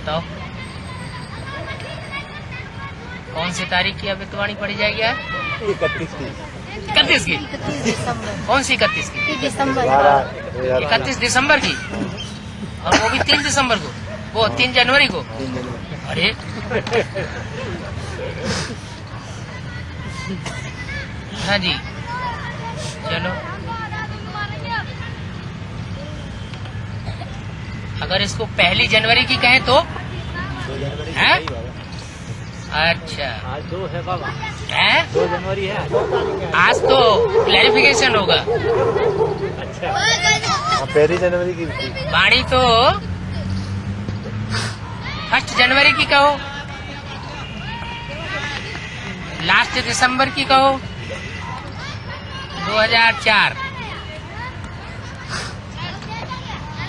बताओ कौन सी तारीख की अभितवाणी पढ़ी जाएगी यार? 31 की। कौन सी 31 की? 31 दिसंबर की। और वो भी 3 दिसंबर को, वो 3 जनवरी को। अरे हाँ जी, चलो अगर इसको 1 जनवरी की कहें तो है? अच्छा, आज 2 है बाबा, है 2 जनवरी है आज तो क्लैरिफिकेशन होगा। अच्छा, 1 जनवरी की थी। बाणी तो 1 जनवरी की कहो, लास्ट दिसंबर की कहो, 2004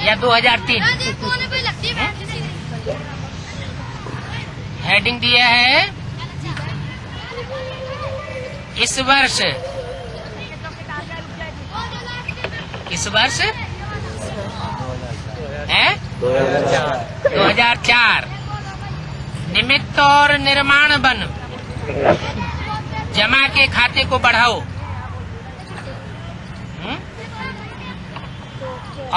या 2003। हेडिंग दिया है इस वर्ष है 2004 निमित्त और निर्माण बन जमा के खाते को बढ़ाओ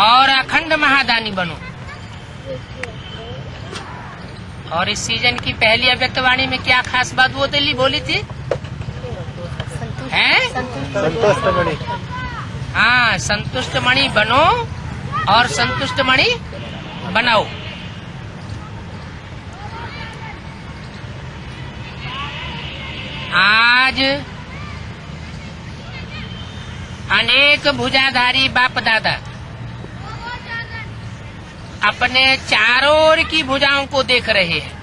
और अखंड महादानी बनो। और इस सीजन की पहली अव्यक्तवाणी में क्या खास बात वो दिल्ली बोली थी? हैं? संतुष्ट मणि। हाँ, संतुष्ट मणि बनो और संतुष्ट मणि बनाओ। आज अनेक भुजाधारी बाप दादा अपने चारों ओर की भुजाओं को देख रहे हैं।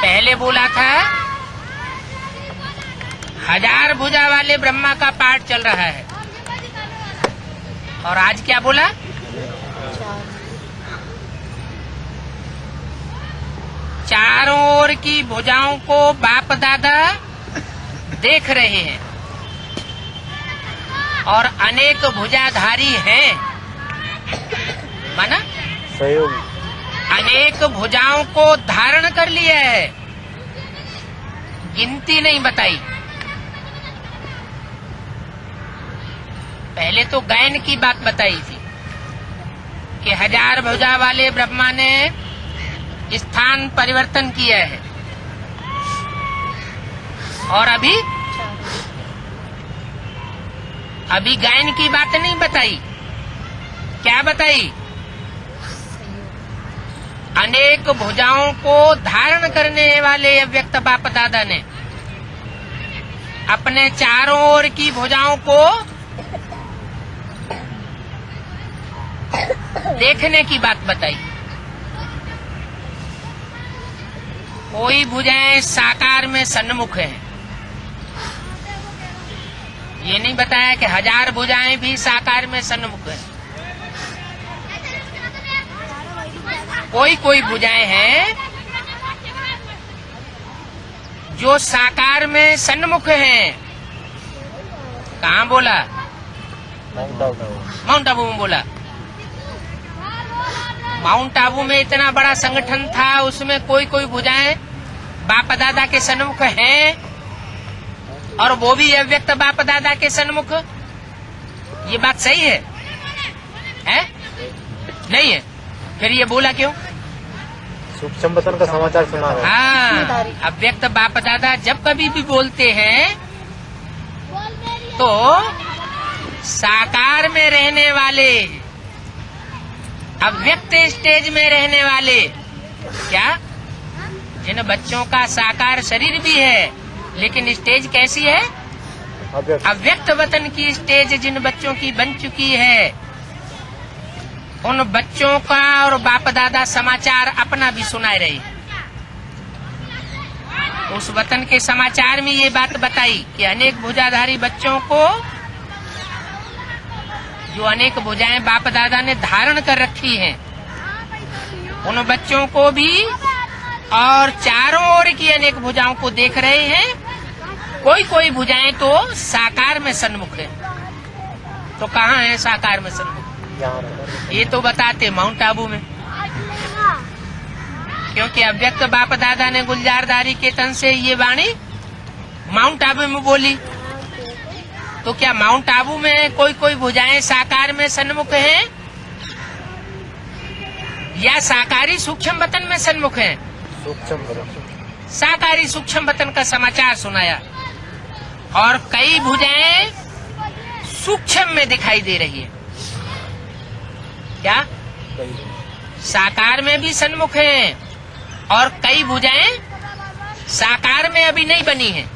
पहले बोला था 1000 भुजा वाले ब्रह्मा का पाठ चल रहा है, और आज क्या बोला? चारों ओर की भुजाओं को बाप दादा देख रहे हैं और अनेक भुजाधारी हैं। माना सहयोग, अनेक भुजाओं को धारण कर लिया है, गिनती नहीं बताई। पहले तो गायन की बात बताई थी कि 1000 भुजा वाले ब्रह्मा ने स्थान परिवर्तन किया है, और अभी गायन की बात नहीं बताई। क्या बताई? अनेक भुजाओं को धारण करने वाले अव्यक्त बाप दादा ने अपने चारों ओर की भुजाओं को देखने की बात बताई। कोई भुजाएं साकार में सन्मुख हैं, ये नहीं बताया कि 1000 भुजाएं भी साकार में सन्मुख हैं। कोई भुजाएं हैं जो साकार में सन्मुख हैं। कहाँ बोला? माउंट आबू में बोला। माउंट आबू में इतना बड़ा संगठन था, उसमें कोई भुजाएं बाप दादा के सन्मुख हैं, और वो भी अव्यक्त बाप दादा के सन्मुख। ये बात सही है? नहीं है? फिर ये बोला क्यों? सूक्ष्म वतन का समाचार सुना है। हाँ, अव्यक्त बाप दादा जब कभी भी बोलते हैं तो साकार में रहने वाले, अव्यक्त स्टेज में रहने वाले, क्या जिन बच्चों का साकार शरीर भी है लेकिन स्टेज कैसी है? अव्यक्त वतन की स्टेज जिन बच्चों की बन चुकी है, उन बच्चों का और बाप दादा समाचार अपना भी सुनाए रहे। उस वतन के समाचार में ये बात बताई कि अनेक भुजाधारी बच्चों को, जो अनेक भुजाएं बाप दादा ने धारण कर रखी हैं, उन बच्चों को भी और चारों ओर की अनेक भुजाओं को देख रहे हैं। कोई भुजाएं तो साकार में सन्मुख है। तो कहाँ है साकार में सन्मुख? यहाँ रहता ये तो बताते माउंट आबू में, क्योंकि अव्यक्त बाप दादा ने गुलजारदारी के तन से ये वाणी माउंट आबू में बोली। तो क्या माउंट आबू में कोई कोई भुजाएं साकार में सन्मुख हैं या साकारी सूक्ष्म वतन में सन्मुख हैं? सूक्ष्म बदन। साकारी सूक्ष्म वतन का समाचार सुनाया और कई भुजाएं सूक्ष्म में दिखाई दे रही है। क्या साकार में भी सन्मुख हैं और कई भुजाएं साकार में अभी नहीं बनी हैं,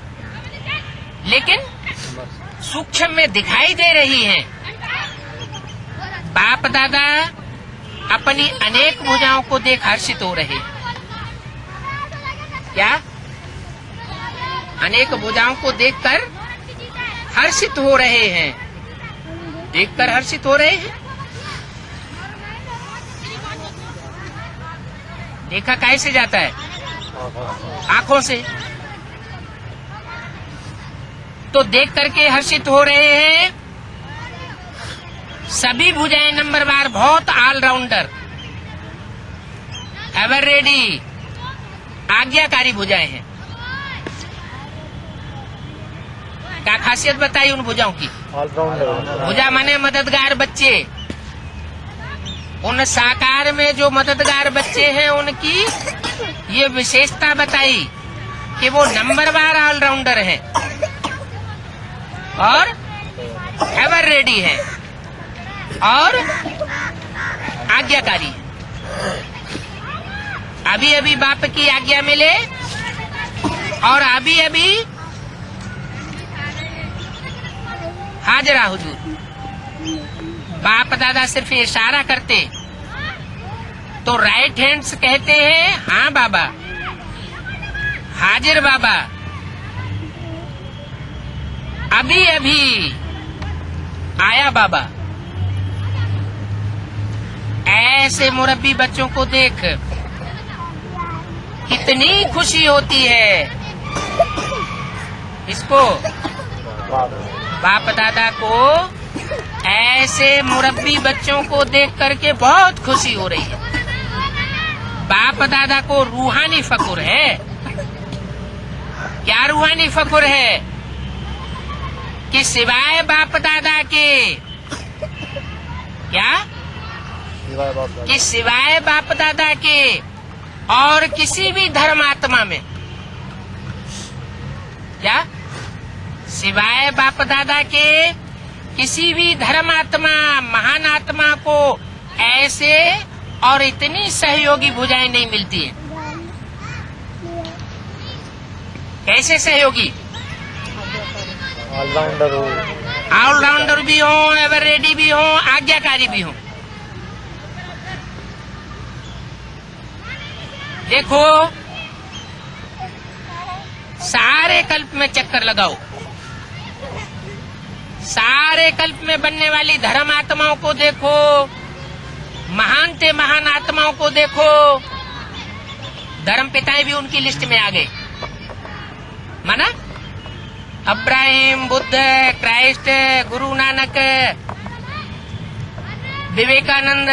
लेकिन सूक्ष्म में दिखाई दे रही हैं। बाप दादा अपनी अनेक भुजाओं को देख हर्षित हो रहे। क्या अनेक भुजाओं को देखकर हर्षित हो रहे हैं? देखकर हर्षित हो रहे हैं। देखा कैसे जाता है? आंखों से। तो देख करके हर्षित हो रहे हैं। सभी भुजाएं नंबरवार बहुत ऑलराउंडर, एवर रेडी, आज्ञाकारी भुजाएं हैं। क्या खासियत बताई उन भुजाओं की? ऑलराउंडर। भुजा माने मददगार बच्चे। उन साकार में जो मददगार बच्चे हैं उनकी ये विशेषता बताई कि वो नंबरवार ऑलराउंडर हैं और एवर रेडी है और आज्ञाकारी है। अभी अभी बाप की आज्ञा मिले और अभी अभी हाजरा हुजूर। बाप दादा सिर्फ इशारा करते तो राइट हैंड्स कहते हैं हाँ बाबा, हाजिर बाबा, अभी अभी आया बाबा। ऐसे मुरब्बी बच्चों को देख कितनी खुशी होती है। इसको बाप दादा को ऐसे मुरब्बी बच्चों को देख करके बहुत खुशी हो रही है। बाप दादा को रूहानी फकुर है। क्या रूहानी फकुर है? कि सिवाय बाप दादा के, क्या कि सिवाय बाप दादा के और किसी भी धर्मात्मा में, क्या सिवाय बाप दादा के किसी भी धर्मात्मा महान आत्मा को ऐसे और इतनी सहयोगी भुजाएं नहीं मिलती हैं। कैसे सहयोगी? ऑलराउंडर हो, ऑलराउंडर भी हो, एवर रेडी भी हो, आज्ञाकारी भी हो। देखो, सारे कल्प में चक्कर लगाओ, सारे कल्प में बनने वाली धर्म आत्माओं को देखो, महान से महान आत्माओं को देखो। धर्म पिताएं भी उनकी लिस्ट में आ गए। माना अब्राहिम, बुद्ध, क्राइस्ट, गुरु नानक, विवेकानंद,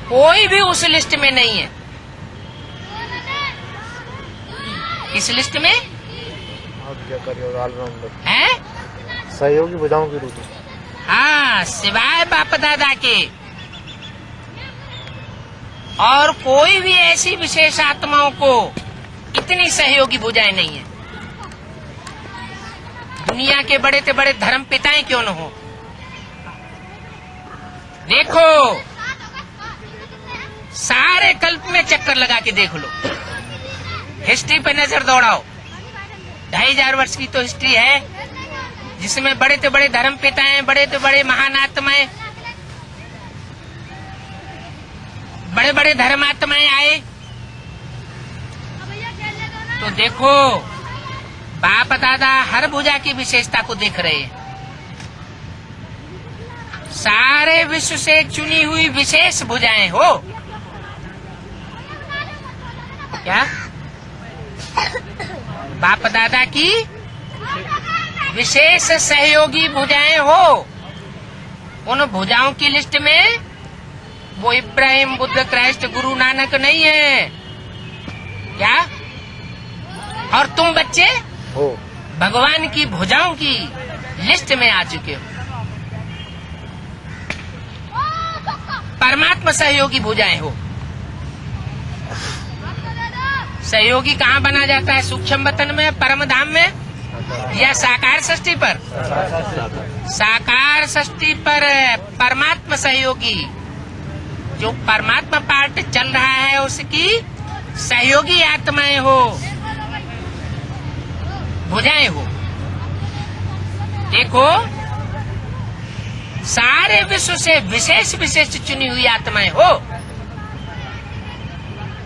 कोई भी उस लिस्ट में नहीं है। इस लिस्ट में ऑलराउंडर है सहयोगी भुजाओं की रूप में। हाँ, सिवाय बाप दादा के और कोई भी ऐसी विशेष आत्माओं को इतनी सहयोगी भुजाएं नहीं है। दुनिया के बड़े से बड़े धर्म पिताएं क्यों न हो। देखो, सारे कल्प में चक्कर लगा के देख लो, हिस्ट्री पे नजर दौड़ाओ। 2500 वर्ष की तो हिस्ट्री है जिसमें बड़े से बड़े धर्म पिताएं, बड़े से बड़े महान आत्माएं, बड़े बड़े धर्मात्माएं आए। तो देखो, बाप दादा हर भुजा की विशेषता को देख रहे हैं। सारे विश्व से चुनी हुई विशेष भुजाएं हो। क्या बाप दादा की विशेष सहयोगी भुजाएं हो उन भुजाओं की लिस्ट में वो इब्राहिम, बुद्ध, क्राइस्ट, गुरु नानक नहीं है क्या? और तुम बच्चे हो भगवान की भुजाओं की लिस्ट में आ चुके हो। परमात्मा सहयोगी भुजाएं हो। सहयोगी कहाँ बना जाता है? सूक्ष्म वतन में, परम धाम में, या साकार सृष्टि पर? साकार सृष्टि पर परमात्मा सहयोगी, जो परमात्मा पार्ट चल रहा है उसकी सहयोगी आत्माएं हो, भुजाएं हो। देखो, सारे विश्व से विशेष विशेष चुनी हुई आत्माएं हो।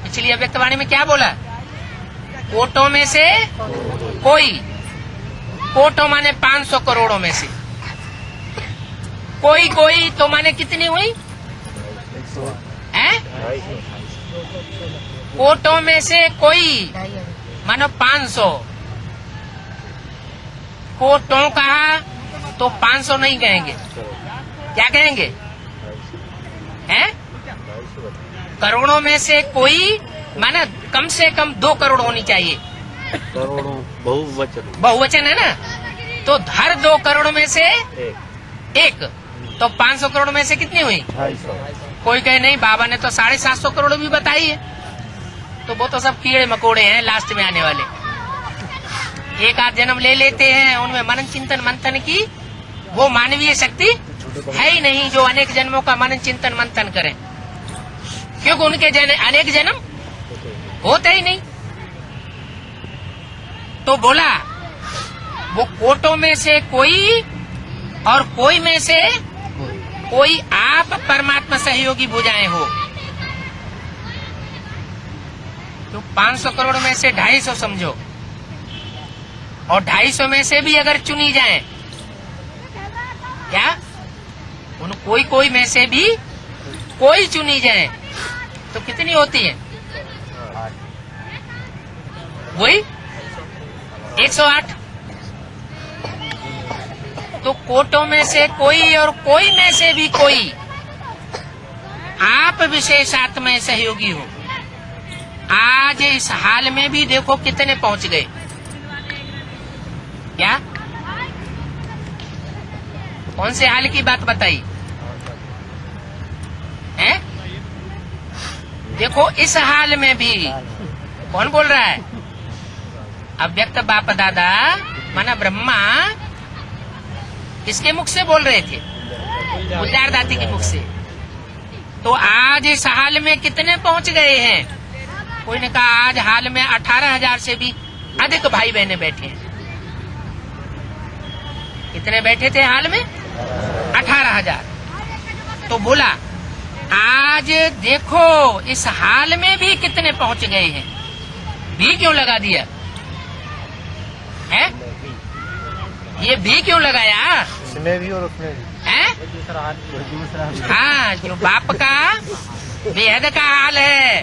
पिछली अव्यक्तवाणी में क्या बोला? कोटों में से कोई, कोटों माने 500 करोड़ों में से कोई, कोई तो माने कितनी हुई? हैं? कोटों में से कोई मानो 500। कोटों कहा तो 500 नहीं कहेंगे, क्या कहेंगे? हैं? करोड़ों में से कोई माना कम से कम 2 करोड़ होनी चाहिए। करोड़ों बहुवचन, बहुवचन है ना, तो हर 2 करोड़ में से एक, तो 500 करोड़ में से कितनी हुई? 250। कोई कहे नहीं, बाबा ने तो 750 करोड़ भी बताई है। तो वो तो सब कीड़े मकोड़े हैं लास्ट में आने वाले। एक आध जन्म ले लेते हैं, उनमें मनन चिंतन मंथन की वो मानवीय शक्ति है ही नहीं जो अनेक जन्मों का मनन चिंतन मंथन करें, क्योंकि उनके अनेक जन्म होते ही नहीं। तो बोला वो कोटों में से कोई और कोई में से कोई आप परमात्मा सहयोगी भुजाएं हो। तो 500 करोड़ में से 250 समझो, और 250 में से भी अगर चुनी जाए, क्या उन कोई कोई में से भी कोई चुनी जाए तो कितनी होती है? वही 108। तो कोटों में से कोई और कोई में से भी कोई आप विशेष आत्माएं सहयोगी हो। आज इस हाल में भी देखो कितने पहुंच गए। क्या? कौन से हाल की बात बताई है? देखो इस हाल में भी कौन बोल रहा है? अव्यक्त बाप दादा माना ब्रह्मा किसके मुख से बोल रहे थे? गुलजार दाती के मुख से। तो आज इस हाल में कितने पहुंच गए हैं? कोई ने कहा आज हाल में 18,000 से भी अधिक भाई बहने बैठे हैं। कितने बैठे थे हाल में? 18,000। तो बोला आज देखो इस हाल में भी कितने पहुंच गए हैं। भी क्यों लगा दिया है? ये भी क्यों लगाया? इसमें भी और उसमें भी है? हाँ, जो बाप का बेहद का हाल है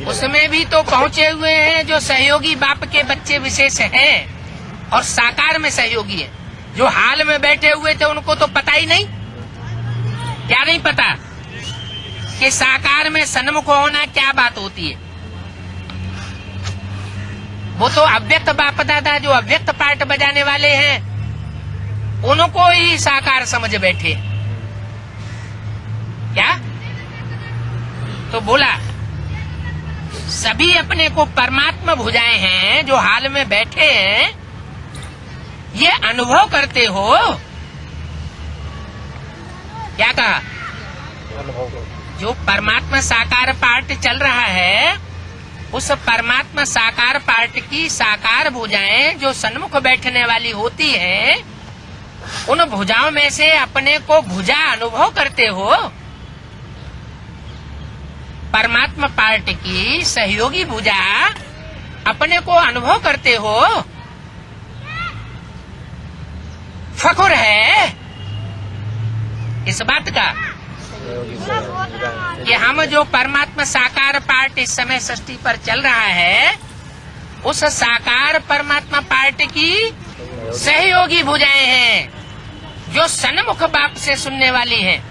उसमें भी तो पहुंचे हुए हैं जो सहयोगी बाप के बच्चे विशेष हैं और साकार में सहयोगी है। जो हाल में बैठे हुए थे उनको तो पता ही नहीं। क्या नहीं पता कि साकार में सन्मुख होना क्या बात होती है? वो तो अव्यक्त बाप दादा जो अव्यक्त पार्ट बजाने वाले हैं उनको ही साकार समझ बैठे। क्या? तो बोला सभी अपने को परमात्मा भुजाएं हैं जो हाल में बैठे हैं, ये अनुभव करते हो। क्या कहा? अनुभव करो। जो परमात्मा साकार पार्ट चल रहा है उस परमात्मा साकार पार्ट की साकार भुजाएं जो सन्मुख बैठने वाली होती हैं, उन भुजाओं में से अपने को भुजा अनुभव करते हो। परमात्मा पार्ट की सहयोगी भुजा अपने को अनुभव करते हो। फखुर है इस बात का कि हम जो परमात्मा साकार पार्ट इस समय सृष्टि पर चल रहा है उस साकार परमात्मा पार्ट की सहयोगी भुजाएं हैं। जो सन्मुख बाप से सुनने वाली हैं।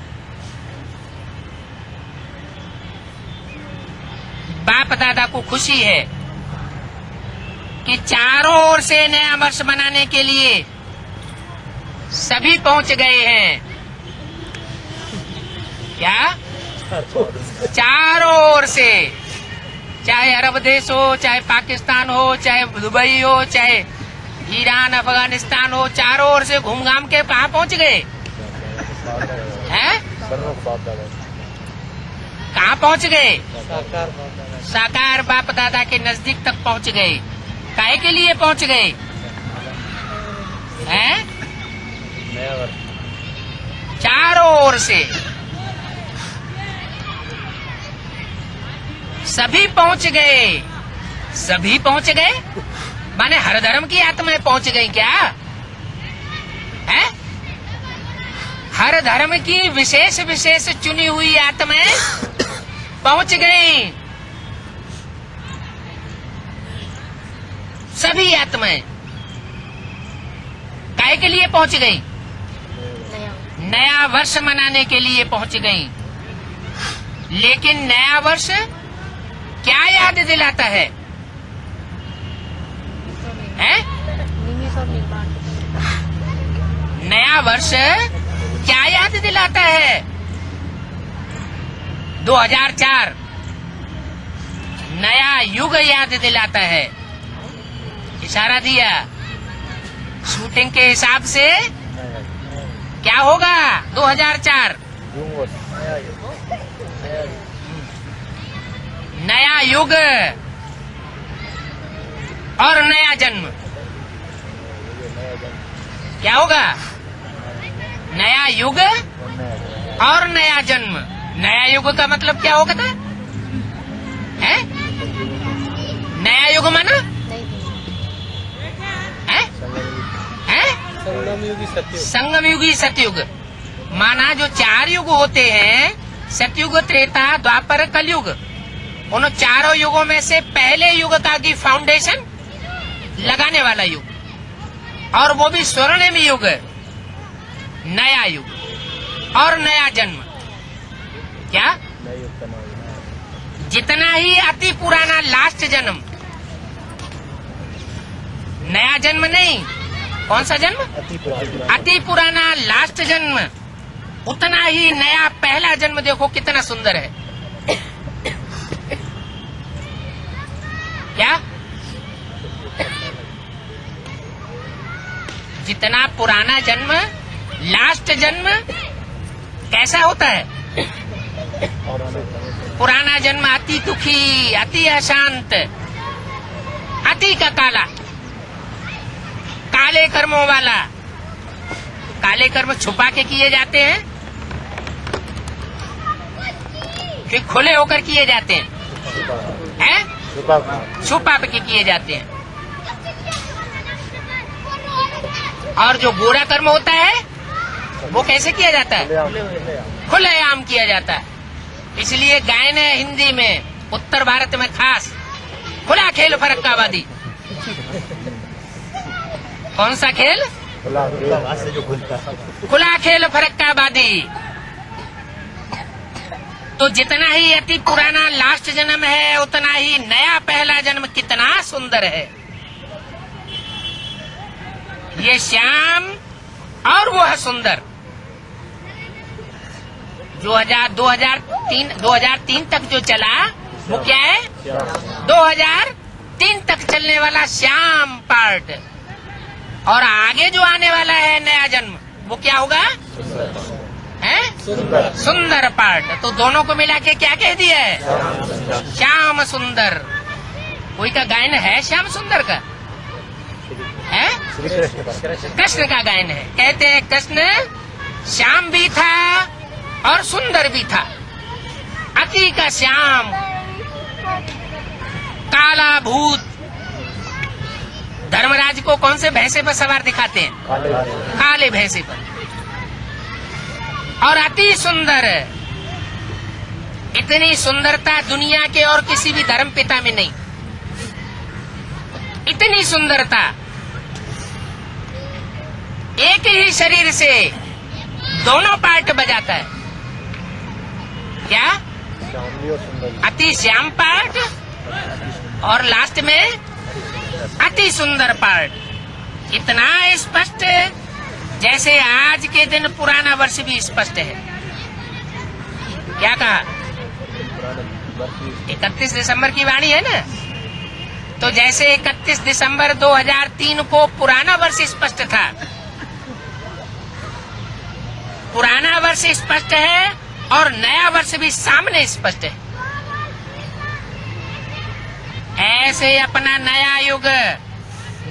बाप दादा को खुशी है कि चारों ओर से नया वर्ष मनाने के लिए सभी पहुंच गए हैं। क्या? चारों ओर से, चाहे अरब देश हो, चाहे पाकिस्तान हो, चाहे दुबई हो, चाहे ईरान अफगानिस्तान हो, चारों ओर से घूम घाम के कहाँ पहुंच गए हैं? कहाँ पहुंच गए? साकार बाप दादा के नजदीक तक पहुंच गए। काहे के लिए पहुंच गए हैं? चारों ओर से सभी पहुंच गए। सभी पहुंच गए माने हर धर्म की आत्माएं पहुंच गई क्या है? हर धर्म की विशेष विशेष चुनी हुई आत्माएं पहुंच गई। सभी आत्माएं काहे के लिए पहुंच गई? नया वर्ष मनाने के लिए पहुंच गई। लेकिन नया वर्ष क्या याद दिलाता है? हैं? नया वर्ष क्या याद दिलाता है? 2004 नया युग याद दिलाता है। इशारा दिया शूटिंग के हिसाब से क्या होगा 2004? नया युग और नया जन्म। क्या होगा? नया युग और नया जन्म। नया युग का मतलब क्या होगा था? है? नया युग माना है? है? संगम युगी सतयुग माना जो 4 युग होते हैं, सतयुग, त्रेता, द्वापर, कलयुग, उन चारों युगों में से पहले युग का की फाउंडेशन लगाने वाला युग, और वो भी स्वर्णिम युग, नया युग और नया जन्म। क्या? जितना ही अति पुराना लास्ट जन्म, नया जन्म नहीं, कौन सा जन्म? अति पुराना लास्ट जन्म, उतना ही नया पहला जन्म। देखो कितना सुंदर है। क्या? जितना पुराना जन्म, लास्ट जन्म कैसा होता है? पुराना जन्म अति दुखी, अति अशांत, अति का काला, काले कर्मों वाला। काले कर्म छुपा के किए जाते हैं कि खुले होकर किए जाते हैं? छुपा के किए जाते हैं। और जो बुरा कर्म होता है वो कैसे किया जाता है? खुलेआम किया जाता है। इसलिए गायन है हिंदी में, उत्तर भारत में खास, खुला खेल फरक्काबादी। कौन सा खेल? खुला खेल फरक्काबादी। तो जितना ही अति पुराना लास्ट जन्म है, उतना ही नया पहला जन्म कितना सुंदर है। ये श्याम और वो है सुंदर। 2003 तक जो चला वो क्या है? 2003 तक चलने वाला श्याम पार्ट। और आगे जो आने वाला है नया जन्म, वो क्या होगा? है सुंदर पार्ट। तो दोनों को मिला के क्या कह दिया है? श्याम सुंदर। कोई का गायन है श्याम सुंदर का? है कृष्ण का गायन है। कहते हैं कृष्ण श्याम भी था और सुंदर भी था। अति का श्याम, काला भूत। धर्मराज को कौन से भैंसे पर सवार दिखाते हैं? काले भैंसे पर। और अति सुंदर। इतनी सुंदरता दुनिया के और किसी भी धर्म पिता में नहीं। इतनी सुंदरता एक ही शरीर से दोनों पार्ट बजाता है। क्या? श्यामली और सुंदरी। अति श्याम पार्ट और लास्ट में अति सुंदर पार्ट। इतना स्पष्ट जैसे आज के दिन पुराना वर्ष भी स्पष्ट है। क्या कहा? 31 दिसंबर की वाणी है ना, तो जैसे 31 दिसंबर 2003 को पुराना वर्ष स्पष्ट था, पुराना वर्ष स्पष्ट है और नया वर्ष भी सामने स्पष्ट है। ऐसे अपना नया युग,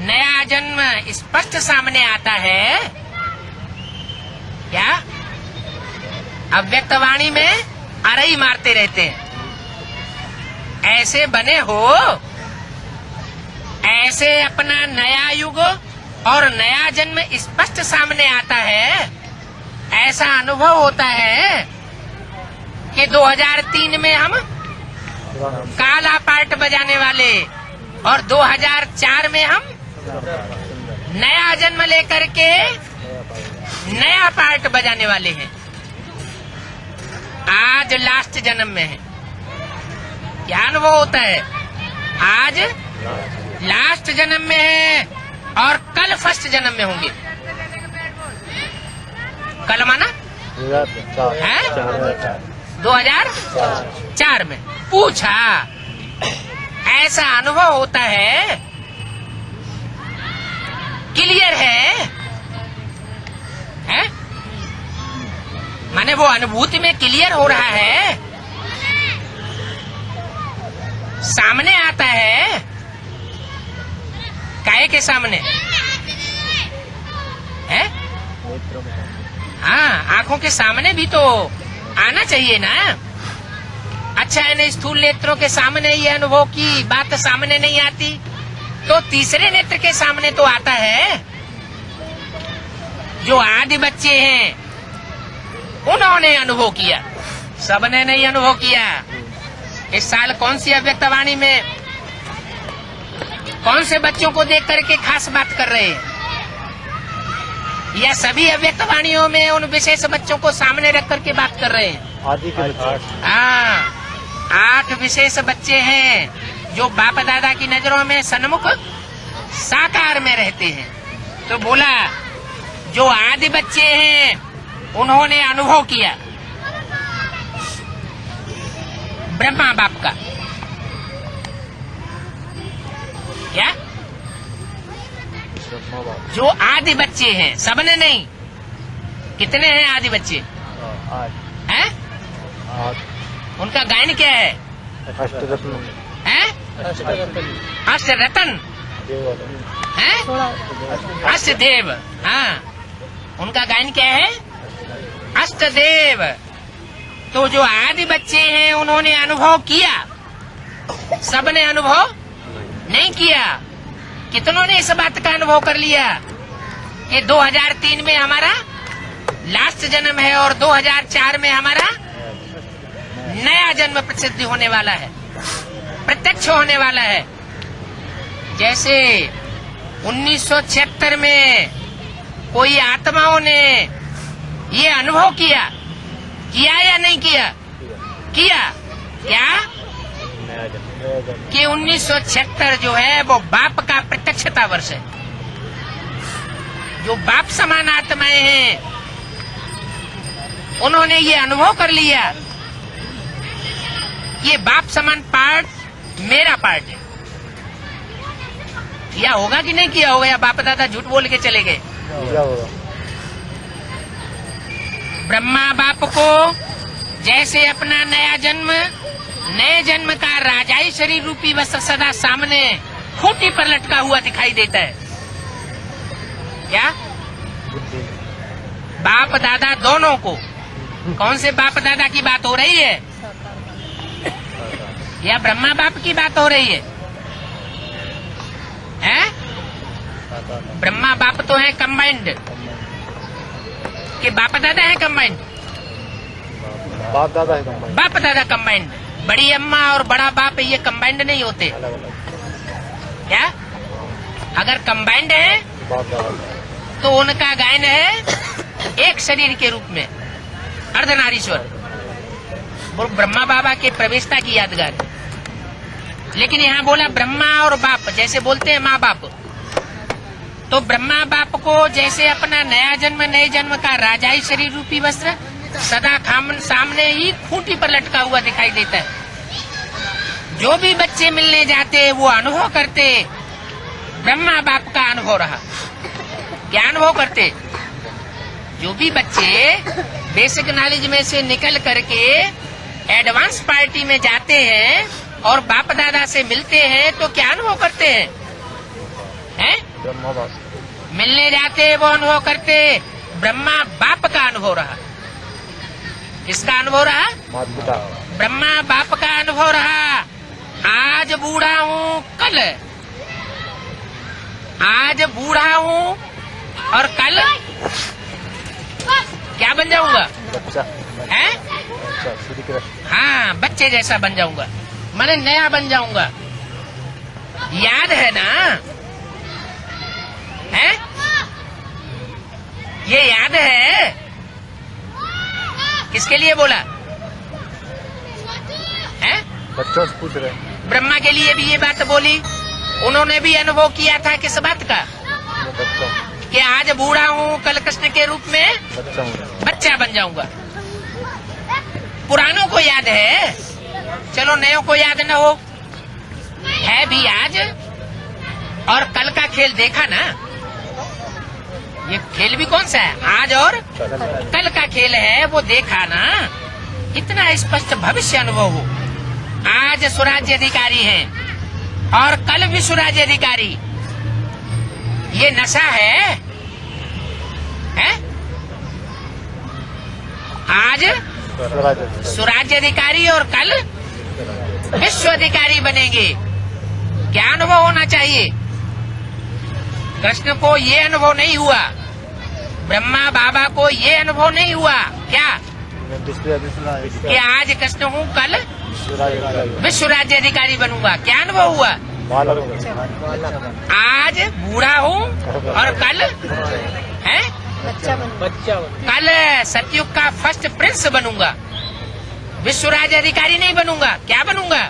नया जन्म स्पष्ट सामने आता है। क्या? अव्यक्त वाणी में अरई मारते रहते हैं। ऐसे बने हो, ऐसे अपना नया युग और नया जन्म स्पष्ट सामने आता है। ऐसा अनुभव होता है कि 2003 में हम काला पार्ट बजाने वाले और 2004 में हम नया जन्म लेकर के नया पार्ट बजाने वाले हैं। आज लास्ट जन्म में है। क्या अनुभव होता है? आज लास्ट जन्म में है और कल फर्स्ट जन्म में होंगे। कल माना है 2004 में। पूछा, ऐसा अनुभव होता है, क्लियर है? माने वो अनुभूति में क्लियर हो रहा है, सामने आता है। काहे के सामने है? हाँ, आंखों के सामने भी तो आना चाहिए ना। अच्छा है ना, स्थूल नेत्रों के सामने ये अनुभव की बात सामने नहीं आती तो तीसरे नेत्र के सामने तो आता है। जो आदि बच्चे हैं उन्होंने अनुभव किया, सबने नहीं अनुभव किया। इस साल कौन सी अव्यक्त वाणी में कौन से बच्चों को देख करके खास बात कर रहे हैं? या सभी अव्यक्त वाणियों में उन विशेष बच्चों को सामने रख करके बात कर रहे हैं? आदि के बच्चे। हाँ, 8 विशेष बच्चे हैं जो बाप दादा की नजरों में सन्मुख साकार में रहते हैं। तो बोला जो आदि बच्चे हैं उन्होंने अनुभव किया ब्रह्मा बाप का। क्या? जो आदि बच्चे हैं, सबने नहीं। कितने हैं आदि बच्चे? हैं? उनका गायन क्या है? अष्टरत्न। अष्टरत्न है? अष्टदेव। हाँ, उनका गायन क्या है? अष्टदेव। तो जो आदि बच्चे हैं उन्होंने अनुभव किया, सबने अनुभव नहीं किया। कितनों ने इस बात का अनुभव कर लिया कि 2003 में हमारा लास्ट जन्म है और 2004 में हमारा नया जन्म प्रसिद्ध होने वाला है, प्रत्यक्ष होने वाला है। जैसे 1976 में कोई आत्माओं ने ये अनुभव किया या नहीं किया? किया। क्या? कि 1976 जो है वो बाप का प्रत्यक्षता वर्ष है। जो बाप समान आत्माएं हैं उन्होंने ये अनुभव कर लिया, ये बाप समान पार्ट मेरा पार्ट है। किया होगा कि नहीं किया होगा? या बाप दादा झूठ बोल के चले गए? ब्रह्मा बाप को जैसे अपना नया जन्म, नए जन्म का राजाई शरीर रूपी वस्त्र सदा सामने खूंटी पर लटका हुआ दिखाई देता है। क्या? बाप दादा दोनों को। कौन से बाप दादा की बात हो रही है? या ब्रह्मा बाप की बात हो रही है? ब्रह्मा बाप तो है कंबाइंड, कि बाप दादा है कंबाइंड? बाप दादा है कंबाइंड। बाप दादा कंबाइंड। बड़ी अम्मा और बड़ा बाप ये कंबाइंड नहीं होते। क्या? अगर कंबाइंड है बाप दादा तो उनका गायन है एक शरीर के रूप में अर्धनारीश्वर, वो ब्रह्मा बाबा के प्रवेशता की यादगार। लेकिन यहाँ बोला ब्रह्मा और बाप, जैसे बोलते हैं माँ बाप, तो ब्रह्मा बाप को जैसे अपना नया जन्म नए जन्म का राजाई शरीर रूपी वस्त्र सदा सामने ही खूंटी पर लटका हुआ दिखाई देता है। जो भी बच्चे मिलने जाते वो अनुभव करते, ब्रह्मा बाप का अनुभव रहा। क्या अनुभव करते? जो भी बच्चे बेसिक नॉलेज में से निकल करके एडवांस पार्टी में जाते हैं और बाप दादा से मिलते हैं तो क्या अनुभव करते हैं? ब्रह्मा बाप मिलने जाते वो अनुभव करते, ब्रह्मा बाप का अनुभव रहा। किसका अनुभव रहा? माता पिता ब्रह्मा बाप का अनुभव रहा। आज बूढ़ा हूँ, कल आज बूढ़ा हूँ और कल क्या बन जाऊंगा? बच्चा हैं? बच्चा श्री कृष्ण। हाँ, बच्चे जैसा बन जाऊंगा, मैंने नया बन जाऊंगा। याद है ना? हैं? ये याद है? किसके लिए बोला? हैं? बच्चों से पूछ रहे ब्रह्मा के लिए भी ये बात बोली। उन्होंने भी अनुभव किया था किस बात का? बच्चों कि आज बूढ़ा हूँ, कल कृष्ण के रूप में बच्चा हूँ। बच्चा बन जाऊंगा। पुरानों को याद है, चलो नयों को याद न हो, है भी आज। और कल का खेल देखा ना? ये खेल भी कौन सा है? आज और कल का खेल है, वो देखा ना? इतना स्पष्ट भविष्य अनुभव हो। आज स्वराज्य अधिकारी हैं और कल भी स्वराज्य अधिकारी। ये नशा है? आज स्वराज्य अधिकारी और कल विश्व अधिकारी बनेंगे। क्या अनुभव होना चाहिए? कृष्ण को ये अनुभव नहीं हुआ, ब्रह्मा बाबा को ये अनुभव नहीं हुआ। क्या? कि आज कृष्ण हूँ, कल विश्व राज्य अधिकारी बनूंगा। क्या अनुभव हुआ? आज बूढ़ा हूँ और कल है कल सतयुग का फर्स्ट प्रिंस बनूंगा। विश्व राज्य अधिकारी नहीं बनूंगा, क्या बनूंगा?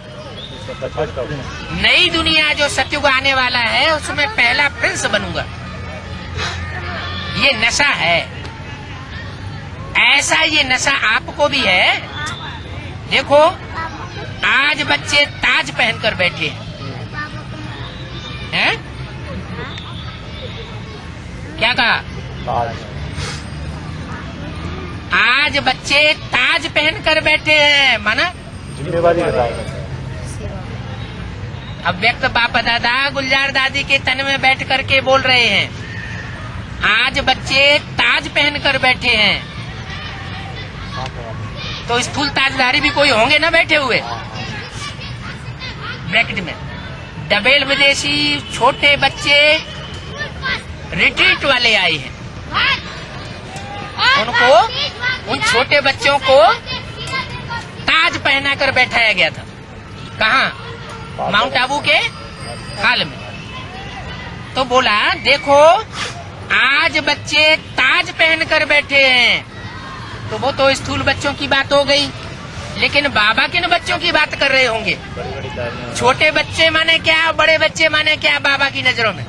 नई दुनिया जो सतयुग आने वाला है उसमें पहला प्रिंस बनूंगा। ये नशा है। ऐसा ये नशा आपको भी है। देखो, आज बच्चे ताज पहनकर बैठे हैं। क्या कहा? आज बच्चे ताज पहनकर बैठे हैं, माना जिम्मेवारी बताओ। अब व्यक्त बापा दादा गुलजार दादी के तन में बैठ करके बोल रहे हैं, आज बच्चे ताज पहनकर बैठे हैं। तो स्थूल ताजधारी भी कोई होंगे ना बैठे हुए ब्रैकेट में। डबेल विदेशी छोटे बच्चे रिट्रीट वाले आए हैं, उनको उन छोटे बच्चों को ताज पहना कर बैठाया गया था। कहाँ? माउंट आबू के हाल में। तो बोला देखो, आज बच्चे ताज पहनकर बैठे हैं। तो वो तो स्थूल बच्चों की बात हो गई, लेकिन बाबा किन बच्चों की बात कर रहे होंगे? छोटे बच्चे माने क्या, बड़े बच्चे माने क्या बाबा की नजरों में?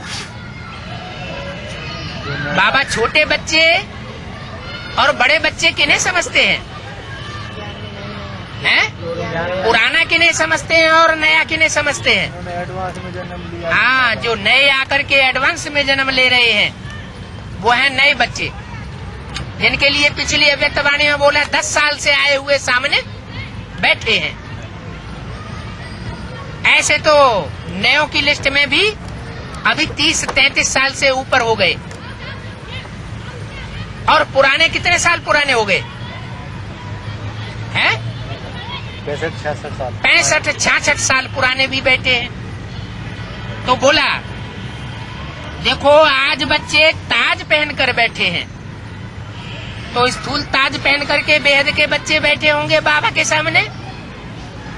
बाबा छोटे बच्चे और बड़े बच्चे किन्हें समझते हैं? पुराना किन्हें समझते हैं और नया किन्हें समझते हैं? एडवांस में जन्म लिया। हाँ, जो नए आकर के एडवांस में जन्म ले रहे हैं वो हैं नए बच्चे, जिनके लिए पिछली अव्यक्तवाणी में बोला 10 साल से आए हुए सामने बैठे हैं। ऐसे तो नयों की लिस्ट में भी अभी 30-33 साल से ऊपर हो गए। और पुराने कितने साल पुराने हो गए हैं? 65-66 साल। 65-66 साल पुराने भी बैठे हैं। तो बोला देखो, आज बच्चे ताज पहनकर बैठे हैं। तो स्थूल ताज पहन करके बेहद के बच्चे बैठे होंगे बाबा के सामने,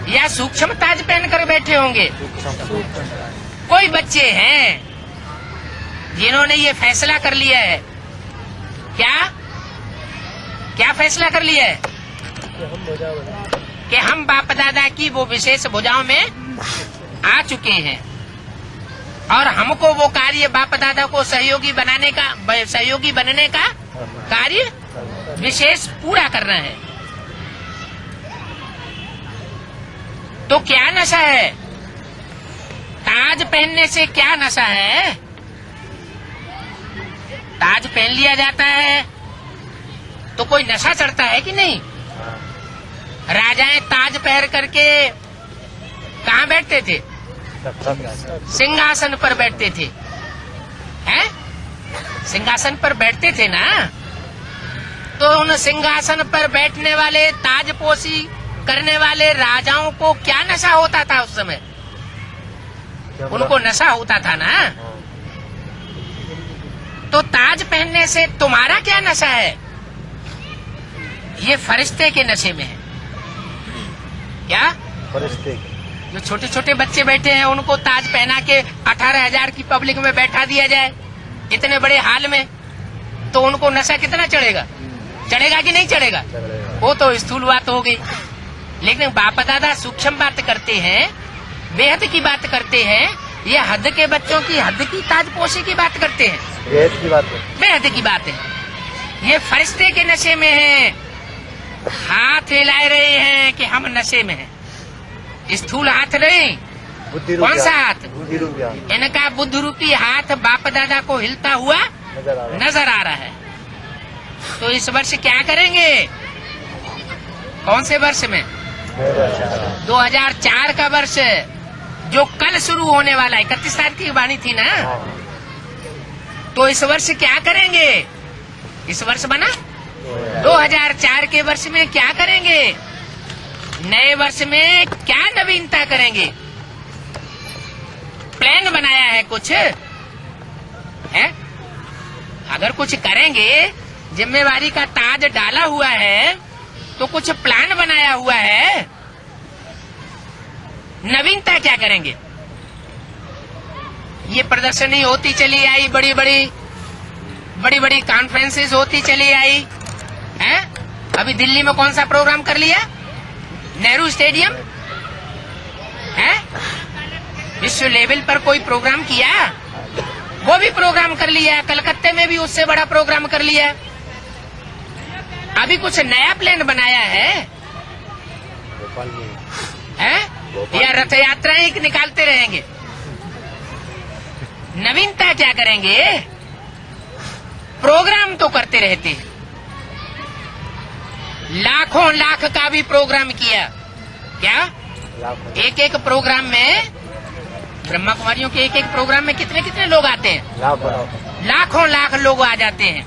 या सूक्ष्म ताज पहनकर बैठे होंगे? कोई बच्चे हैं जिन्होंने ये फैसला कर लिया है क्या क्या फैसला कर लिया है कि हम बाप दादा की वो विशेष भुजाओं में आ चुके हैं और हमको वो कार्य बाप दादा को सहयोगी बनने का कार्य विशेष पूरा करना है। तो क्या नशा है? ताज पहनने से क्या नशा है? ताज पहन लिया जाता है तो कोई नशा चढ़ता है कि नहीं? राजाएं ताज पहन करके कहाँ बैठते थे? सिंहासन पर बैठते थे। हैं? सिंहासन पर बैठते थे ना, तो उन सिंहासन पर बैठने वाले ताजपोशी करने वाले राजाओं को क्या नशा होता था उस समय? उनको नशा होता था ना। तो ताज पहनने से तुम्हारा क्या नशा है? ये फरिश्ते के नशे में है। क्या? फरिश्ते। जो छोटे छोटे बच्चे बैठे हैं उनको ताज पहना के 18,000 की पब्लिक में बैठा दिया जाए इतने बड़े हाल में, तो उनको नशा कितना चढ़ेगा? चढ़ेगा कि नहीं चढ़ेगा? वो तो स्थूल बात हो गई। लेकिन बाप दादा सूक्ष्म बात करते हैं, बेहद की बात करते हैं। ये हद के बच्चों की हद की ताजपोशी की बात करते हैं। बेहद की बात है। बेहद की बात है। ये फरिश्ते के नशे में हैं, हाथ हिला रहे हैं कि हम नशे में हैं। स्थूल हाथ नहीं, बुद्धि कौन सा हाथ? बुद्धि रूप ज्ञान इनका बुद्ध रूपी हाथ बाप दादा को हिलता हुआ नजर आ रहा है। तो इस वर्ष क्या करेंगे? कौन से वर्ष में? 2004 का वर्ष जो कल शुरू होने वाला है। 31 तारीख की वाणी थी ना। तो इस वर्ष क्या करेंगे? इस वर्ष बना 2004 के वर्ष में क्या करेंगे? नए वर्ष में क्या नवीनता करेंगे? प्लान बनाया है कुछ है? अगर कुछ करेंगे, जिम्मेवारी का ताज डाला हुआ है तो कुछ प्लान बनाया हुआ है। नवीनता क्या करेंगे? ये प्रदर्शनी होती चली आई, बड़ी बड़ी कॉन्फ्रेंसेस होती चली आई है। अभी दिल्ली में कौन सा प्रोग्राम कर लिया? नेहरू स्टेडियम है। विश्व लेवल पर कोई प्रोग्राम किया? वो भी प्रोग्राम कर लिया। कलकत्ते में भी उससे बड़ा प्रोग्राम कर लिया। अभी कुछ नया प्लान बनाया है या रथ यात्राएं निकालते रहेंगे? नवीनता क्या करेंगे? प्रोग्राम तो करते रहते हैं। लाखों लाख का भी प्रोग्राम किया। क्या? एक प्रोग्राम में ब्रह्मा कुमारियों के एक प्रोग्राम में कितने लोग आते हैं? लाखों लाख लोग आ जाते हैं।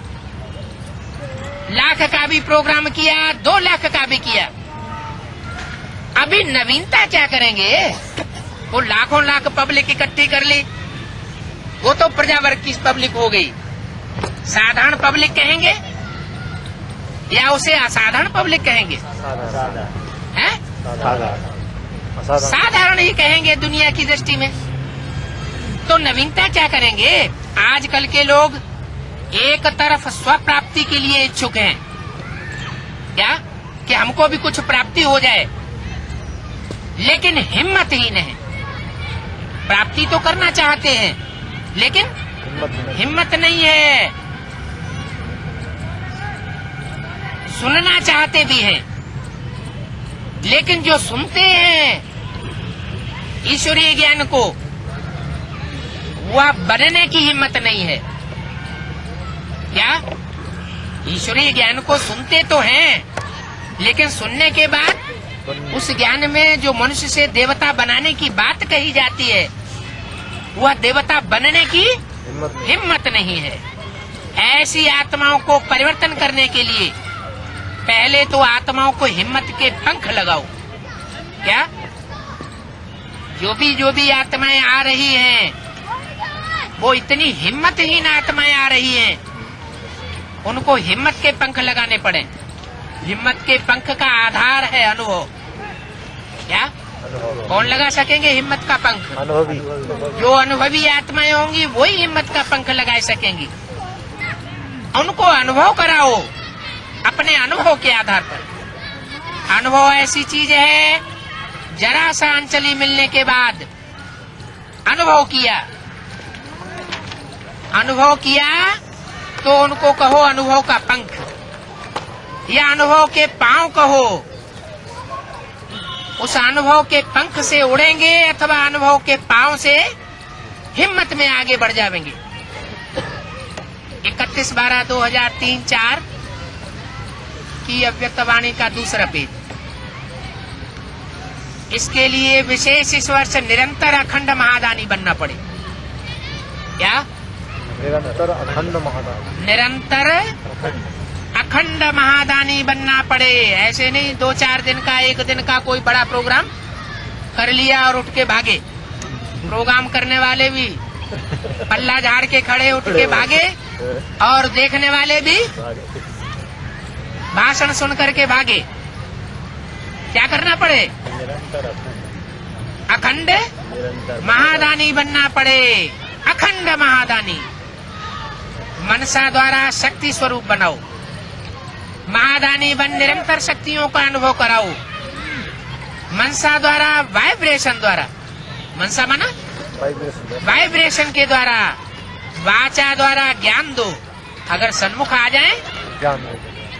लाख का भी प्रोग्राम किया, 2 लाख का भी किया। अभी नवीनता क्या करेंगे? वो लाखों लाख पब्लिक इकट्ठी कर ली, वो तो प्रजावर्ग की पब्लिक हो गई। साधारण पब्लिक कहेंगे या उसे असाधारण पब्लिक कहेंगे? हैं? साधारण ही कहेंगे दुनिया की दृष्टि में। तो नवीनता क्या करेंगे? आजकल के लोग एक तरफ स्वप्राप्ति के लिए इच्छुक हैं। क्या? कि हमको भी कुछ प्राप्ति हो जाए, लेकिन हिम्मत ही नहीं। प्राप्ति तो करना चाहते हैं लेकिन हिम्मत नहीं है। सुनना चाहते भी हैं, लेकिन जो सुनते हैं ईश्वरीय ज्ञान को, वह बनने की हिम्मत नहीं है। क्या? ईश्वरीय ज्ञान को सुनते तो हैं, लेकिन सुनने के बाद उस ज्ञान में जो मनुष्य से देवता बनाने की बात कही जाती है, वह देवता बनने की हिम्मत नहीं है। ऐसी आत्माओं को परिवर्तन करने के लिए पहले तो आत्माओं को हिम्मत के पंख लगाओ। क्या? जो भी आत्माएं आ रही हैं, वो इतनी हिम्मतहीन आत्माएं आ रही हैं, उनको हिम्मत के पंख लगाने पड़े। हिम्मत के पंख का आधार है अनुभव। क्या? कौन लगा सकेंगे हिम्मत का पंख? अनुभवी। जो अनुभवी आत्माएं होंगी वही हिम्मत का पंख लगा सकेंगी। उनको अनुभव कराओ अपने अनुभव के आधार पर। अनुभव ऐसी चीज है, जरा सा अंजलि मिलने के बाद अनुभव किया तो उनको कहो अनुभव का पंख, या अनुभव के पांव कहो। उस अनुभव के पंख से उड़ेंगे अथवा अनुभव के पांव से हिम्मत में आगे बढ़ जाएंगे। 31/12/2003-4 की अव्यक्तवाणी का दूसरा पेज। इसके लिए विशेष इस वर्ष निरंतर अखंड महादानी बनना पड़े। क्या? निरंतर अखंड महादानी। निरंतर अखंड महादानी बनना पड़े। ऐसे नहीं 2-4 दिन का, 1 दिन का कोई बड़ा प्रोग्राम कर लिया और उठ के भागे। प्रोग्राम करने वाले भी पल्ला झाड़ के खड़े उठ के भागे, और देखने वाले भी भाषण सुन करके भागे। क्या करना पड़े? अखंड महादानी बनना पड़े। अखंड महादानी। मनसा द्वारा शक्ति स्वरूप बनाओ। महादानी बन निरंतर शक्तियों का अनुभव कराओ। मनसा द्वारा वाइब्रेशन द्वारा, मनसा माना वाइब्रेशन के द्वारा, वाचा द्वारा ज्ञान दो। अगर सन्मुख आ जाए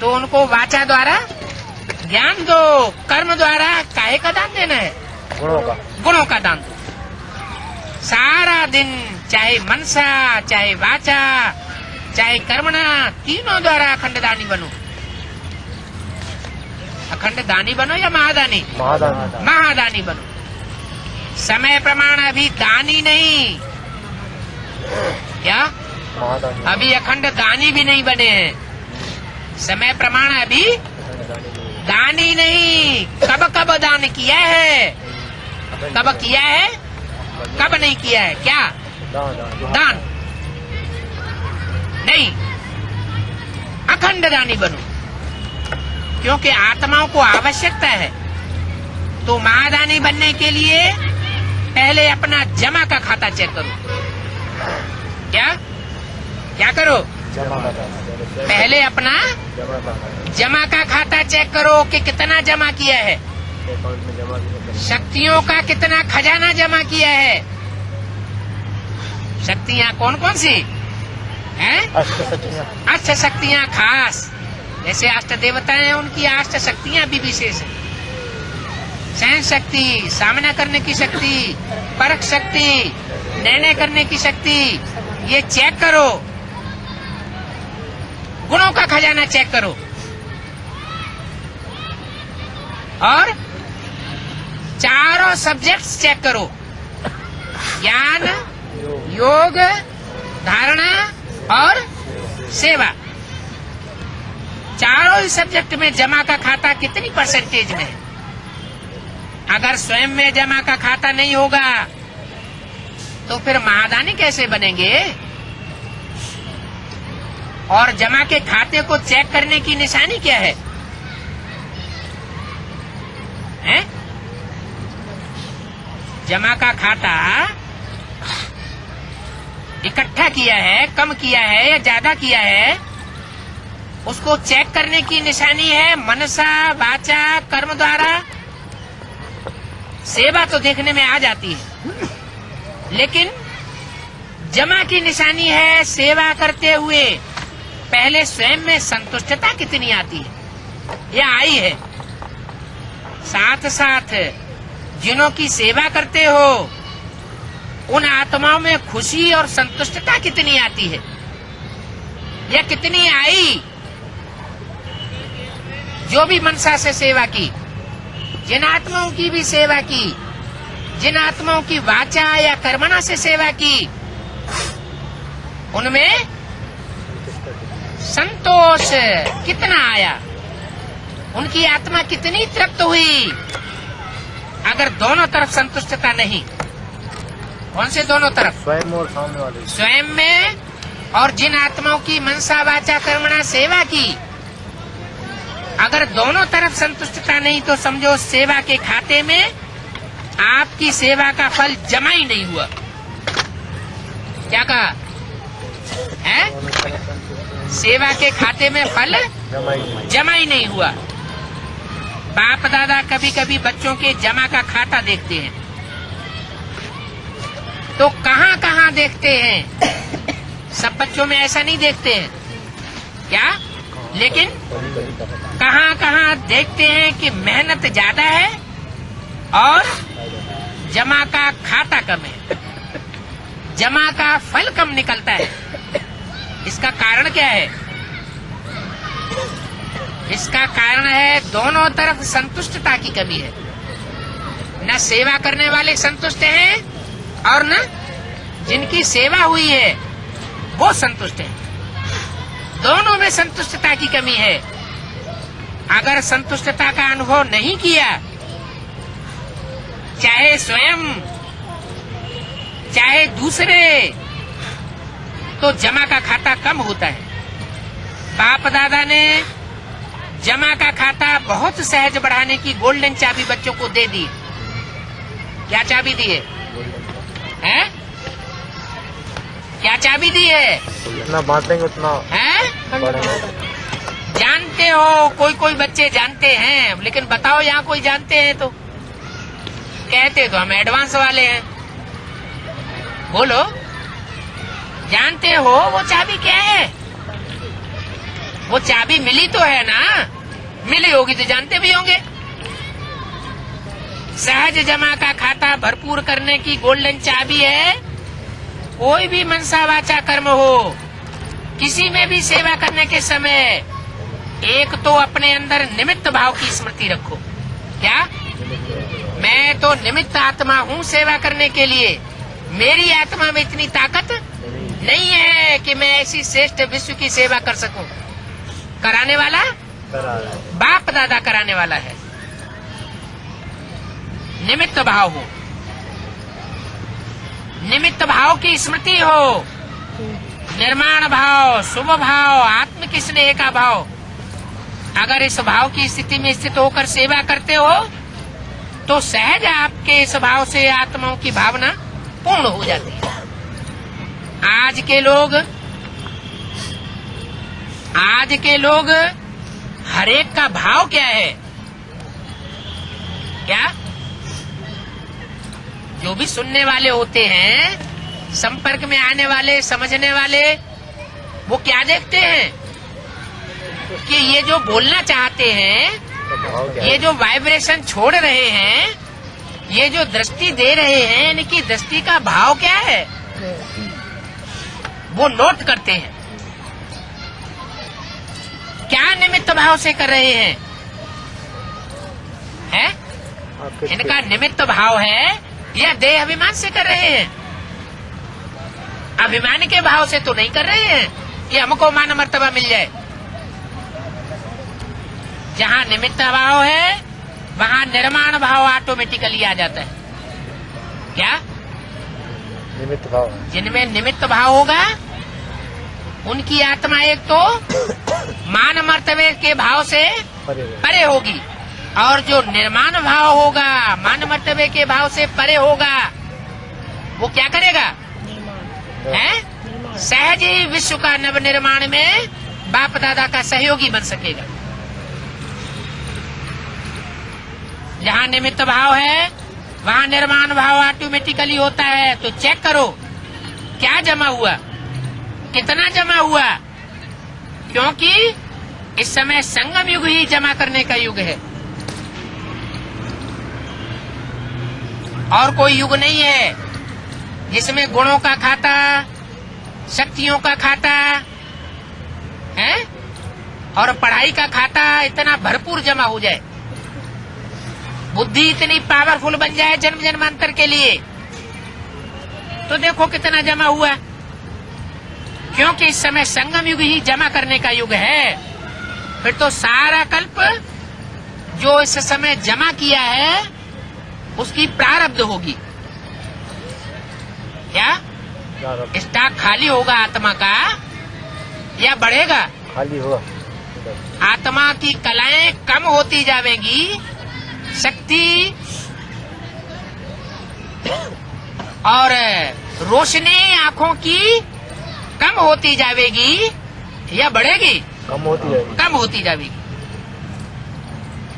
तो उनको वाचा द्वारा ज्ञान दो। कर्म द्वारा काहे का दान देना है? गुणों का दान दो। सारा दिन चाहे मनसा, चाहे वाचा, चाहे कर्मणा, तीनों द्वारा अखंड दानी बनो। अखंड दानी बनो या महादानी? महादानी बनो। समय प्रमाण अभी दानी नहीं, क्या? अभी अखंड दानी भी नहीं बने हैं। समय प्रमाण अभी दानी नहीं। कब दान किया है? कब किया है, कब नहीं किया है? क्या? दान नहीं। अखंड दानी बनो, क्योंकि आत्माओं को आवश्यकता है। तो महादानी बनने के लिए पहले अपना जमा का खाता चेक करो। क्या करो? पहले अपना जमा का खाता चेक करो कि कितना जमा किया है, शक्तियों का कितना खजाना जमा किया है। शक्तियाँ कौन कौन सी हैं? अष्ट शक्तियाँ खास, जैसे अष्ट देवताएं हैं उनकी अष्ट शक्तियाँ भी विशेष है। सहन शक्ति, सामना करने की शक्ति, परख शक्ति, निर्णय करने की शक्ति, ये चेक करो। गुणों का खजाना चेक करो, और चारों सब्जेक्ट्स चेक करो। ज्ञान, योग, धारणा और सेवा। चारों ही सब्जेक्ट में जमा का खाता कितनी परसेंटेज में है? अगर स्वयं में जमा का खाता नहीं होगा तो फिर महादानी कैसे बनेंगे? और जमा के खाते को चेक करने की निशानी क्या है? हैं? जमा का खाता इकट्ठा किया है, कम किया है या ज्यादा किया है, उसको चेक करने की निशानी है मनसा, वाचा, कर्म द्वारा। सेवा तो देखने में आ जाती है, लेकिन जमा की निशानी है सेवा करते हुए पहले स्वयं में संतुष्टता कितनी आती है, या आई है। साथ साथ जिनों की सेवा करते हो उन आत्माओं में खुशी और संतुष्टता कितनी आती है, या कितनी आई। जो भी मनसा से सेवा की, जिन आत्माओं की भी सेवा की, जिन आत्माओं की वाचा या कर्मणा से सेवा की, उनमें संतोष कितना आया, उनकी आत्मा कितनी तृप्त हुई। अगर दोनों तरफ संतुष्टता नहीं, कौन से दोनों तरफ? स्वयं और सामने वाले। स्वयं में, और जिन आत्माओं की मनसा, वाचा, कर्मणा सेवा की, अगर दोनों तरफ संतुष्टता नहीं तो समझो सेवा के खाते में आपकी सेवा का फल जमा ही नहीं हुआ। क्या कहा है? सेवा के खाते में फल जमा ही नहीं हुआ। बाप दादा कभी कभी बच्चों के जमा का खाता देखते हैं, तो कहाँ कहाँ देखते हैं? सब बच्चों में ऐसा नहीं देखते हैं क्या? लेकिन कहाँ कहाँ देखते हैं कि मेहनत ज्यादा है और जमा का खाता कम है, जमा का फल कम निकलता है। इसका कारण क्या है? इसका कारण है दोनों तरफ संतुष्टता की कमी है। न सेवा करने वाले संतुष्ट हैं और न जिनकी सेवा हुई है वो संतुष्ट हैं। दोनों में संतुष्टता की कमी है। अगर संतुष्टता का अनुभव नहीं किया, चाहे स्वयं चाहे दूसरे, तो जमा का खाता कम होता है। बाप दादा ने जमा का खाता बहुत सहज बढ़ाने की गोल्डन चाबी बच्चों को दे दी। क्या चाबी दी है? हैं? क्या चाबी दी है? जितना बांटेंगे उतना हैं? बढ़ेंगे। जानते हो, कोई कोई बच्चे जानते हैं, लेकिन बताओ यहाँ कोई जानते हैं तो कहते तो हम एडवांस वाले हैं। बोलो, जानते हो वो चाबी क्या है? वो चाबी मिली तो है ना? मिली होगी तो जानते भी होंगे। सहज जमा का खाता भरपूर करने की गोल्डन चाबी है। कोई भी मनसा वाचा कर्म हो, किसी में भी सेवा करने के समय एक तो अपने अंदर निमित्त भाव की स्मृति रखो। क्या? मैं तो निमित्त आत्मा हूँ सेवा करने के लिए। मेरी आत्मा में इतनी ताकत नहीं है कि मैं ऐसी श्रेष्ठ विश्व की सेवा कर सकूं। कराने वाला बाप दादा कराने वाला है। निमित्त भाव हो, निमित्त भाव की स्मृति हो, निर्माण भाव, शुभ भाव, आत्म की स्नेह का भाव। अगर इस भाव की स्थिति में स्थित होकर सेवा करते हो तो सहज आपके इस भाव से आत्माओं की भावना पूर्ण हो जाती है। आज के लोग हरेक का भाव क्या है? क्या? जो भी सुनने वाले होते हैं, संपर्क में आने वाले, समझने वाले, वो क्या देखते हैं कि ये जो बोलना चाहते हैं, ये जो वाइब्रेशन छोड़ रहे हैं, ये जो दृष्टि दे रहे हैं, इनकी दृष्टि का भाव क्या है? वो नोट करते हैं। क्या निमित्त भाव से कर रहे हैं? इनका निमित्त भाव है या देह अभिमान से कर रहे हैं? अभिमान के भाव से तो नहीं कर रहे हैं कि हमको मान मर्तबा मिल जाए। जहाँ निमित्त भाव है वहाँ निर्माण भाव ऑटोमेटिकली आ जाता है। क्या? निमित्त भाव। जिनमें निमित्त भाव होगा उनकी आत्मा एक तो मान मर्तबे के भाव से परे होगी, और जो निर्माण भाव होगा, मान मर्तबे के भाव से परे होगा, वो क्या करेगा? हैं? सहज ही विश्व का नव निर्माण में बाप दादा का सहयोगी बन सकेगा। जहाँ निमित्त भाव है वहाँ निर्माण भाव ऑटोमेटिकली होता है। तो चेक करो क्या जमा हुआ, कितना जमा हुआ, क्योंकि इस समय संगम युग ही जमा करने का युग है और कोई युग नहीं है जिसमें गुणों का खाता, शक्तियों का खाता है और पढ़ाई का खाता इतना भरपूर जमा हो जाए, बुद्धि इतनी पावरफुल बन जाए जन्म जन्मांतर के लिए। तो देखो कितना जमा हुआ, क्योंकि इस समय संगम युग ही जमा करने का युग है। फिर तो सारा कल्प जो इस समय जमा किया है उसकी प्रारब्ध होगी। क्या? स्टॉक खाली होगा आत्मा का या बढ़ेगा? खाली होगा। आत्मा की कलाएं कम होती जाएंगी, शक्ति और रोशनी आंखों की कम होती जाएगी या बढ़ेगी? कम होती जाएगी। कम होती जाएगी।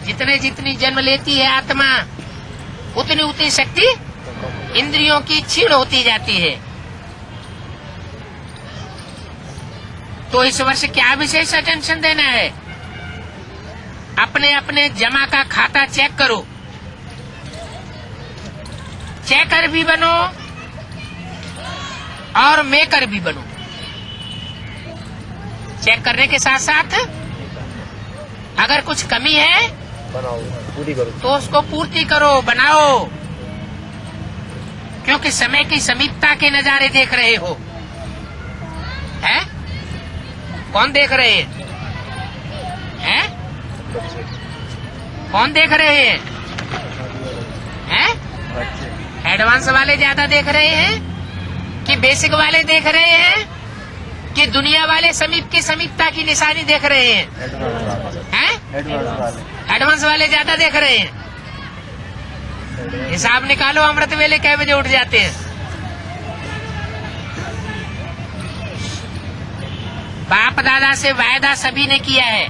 जितने जितनी जन्म लेती है आत्मा उतनी उतनी शक्ति इंद्रियों की क्षीण होती जाती है। तो इस वर्ष क्या विशेष अटेंशन देना है? अपने अपने जमा का खाता चेक करो, चेकर भी बनो और मेकर भी बनो। चेक करने के साथ साथ अगर कुछ कमी है बनाओ, पूरी करो। तो उसको पूर्ति करो, बनाओ, क्योंकि समय की समीपता के नजारे देख रहे हो। हैं? कौन देख रहे हैं? हैं? कौन देख रहे हैं? हैं? एडवांस वाले ज्यादा देख रहे हैं कि बेसिक वाले देख रहे हैं कि दुनिया वाले समीप की समीपता की निशानी देख रहे हैं? हैं? एडवांस वाले ज्यादा देख रहे हैं। हिसाब निकालो, अमृत वेले कै बजे उठ जाते हैं? बाप दादा से वायदा सभी ने किया है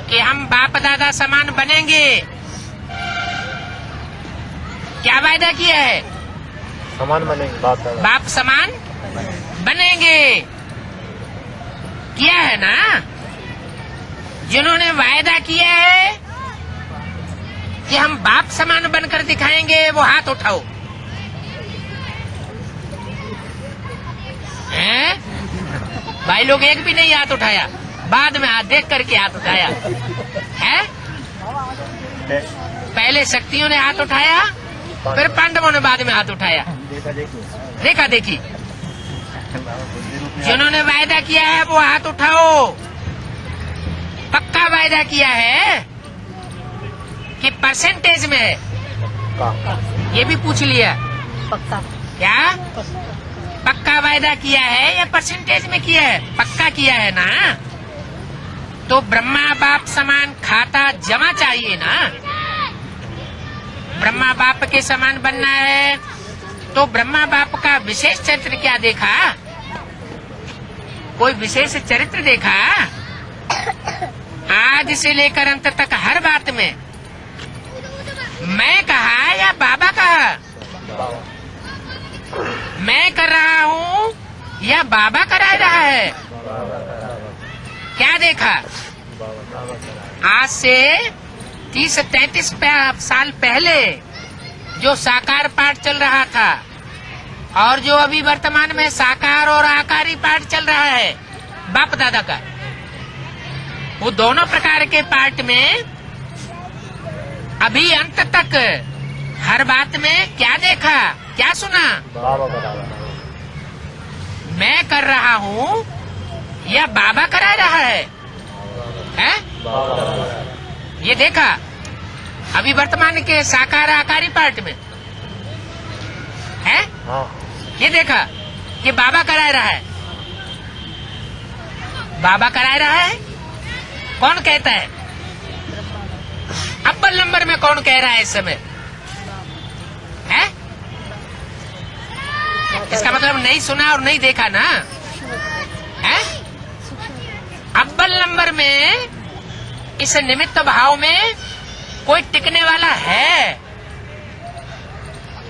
कि हम बाप दादा समान बनेंगे। क्या वायदा किया है? समान बनेंगे, बाप समान बनेंगे। किया है ना? जिन्होंने वायदा किया है कि हम बाप समान बनकर दिखाएंगे, वो हाथ उठाओ। हैं? भाई लोग एक भी नहीं हाथ उठाया, बाद में हाथ देख करके हाथ उठाया है। पहले शक्तियों ने हाथ उठाया, फिर पांडवों ने बाद में हाथ उठाया। देखा देखी। जिन्होंने वायदा किया है वो हाथ उठाओ। पक्का वायदा किया है कि परसेंटेज में है? ये भी पूछ लिया। पक्का। क्या पक्का वायदा किया है या परसेंटेज में किया है? पक्का किया है ना? तो ब्रह्मा बाप समान खाता जमा चाहिए ना। ब्रह्मा बाप के समान बनना है तो ब्रह्मा बाप का विशेष चरित्र क्या देखा? कोई विशेष चरित्र देखा? आज से लेकर अंत तक हर बात में मैं कहा या बाबा कहा? मैं कर रहा हूँ या बाबा करा रहा है? क्या देखा? आज से 30-33 साल पहले जो साकार पाठ चल रहा था और जो अभी वर्तमान में साकार और आकारी पाठ चल रहा है बाप दादा का, वो दोनों प्रकार के पाठ में अभी अंत तक हर बात में क्या देखा, क्या सुना? मैं कर रहा हूँ या बाबा करा रहा है? हैं? ये देखा अभी वर्तमान के साकार आकारी पाठ में है। ये देखा कि बाबा करा रहा है। बाबा करा रहा है। कौन कहता है? अव्वल नंबर में कौन कह रहा है इस समय? है? इसका मतलब नहीं सुना और नहीं देखा ना? है? अव्वल नंबर में इस निमित्त भाव में कोई टिकने वाला है।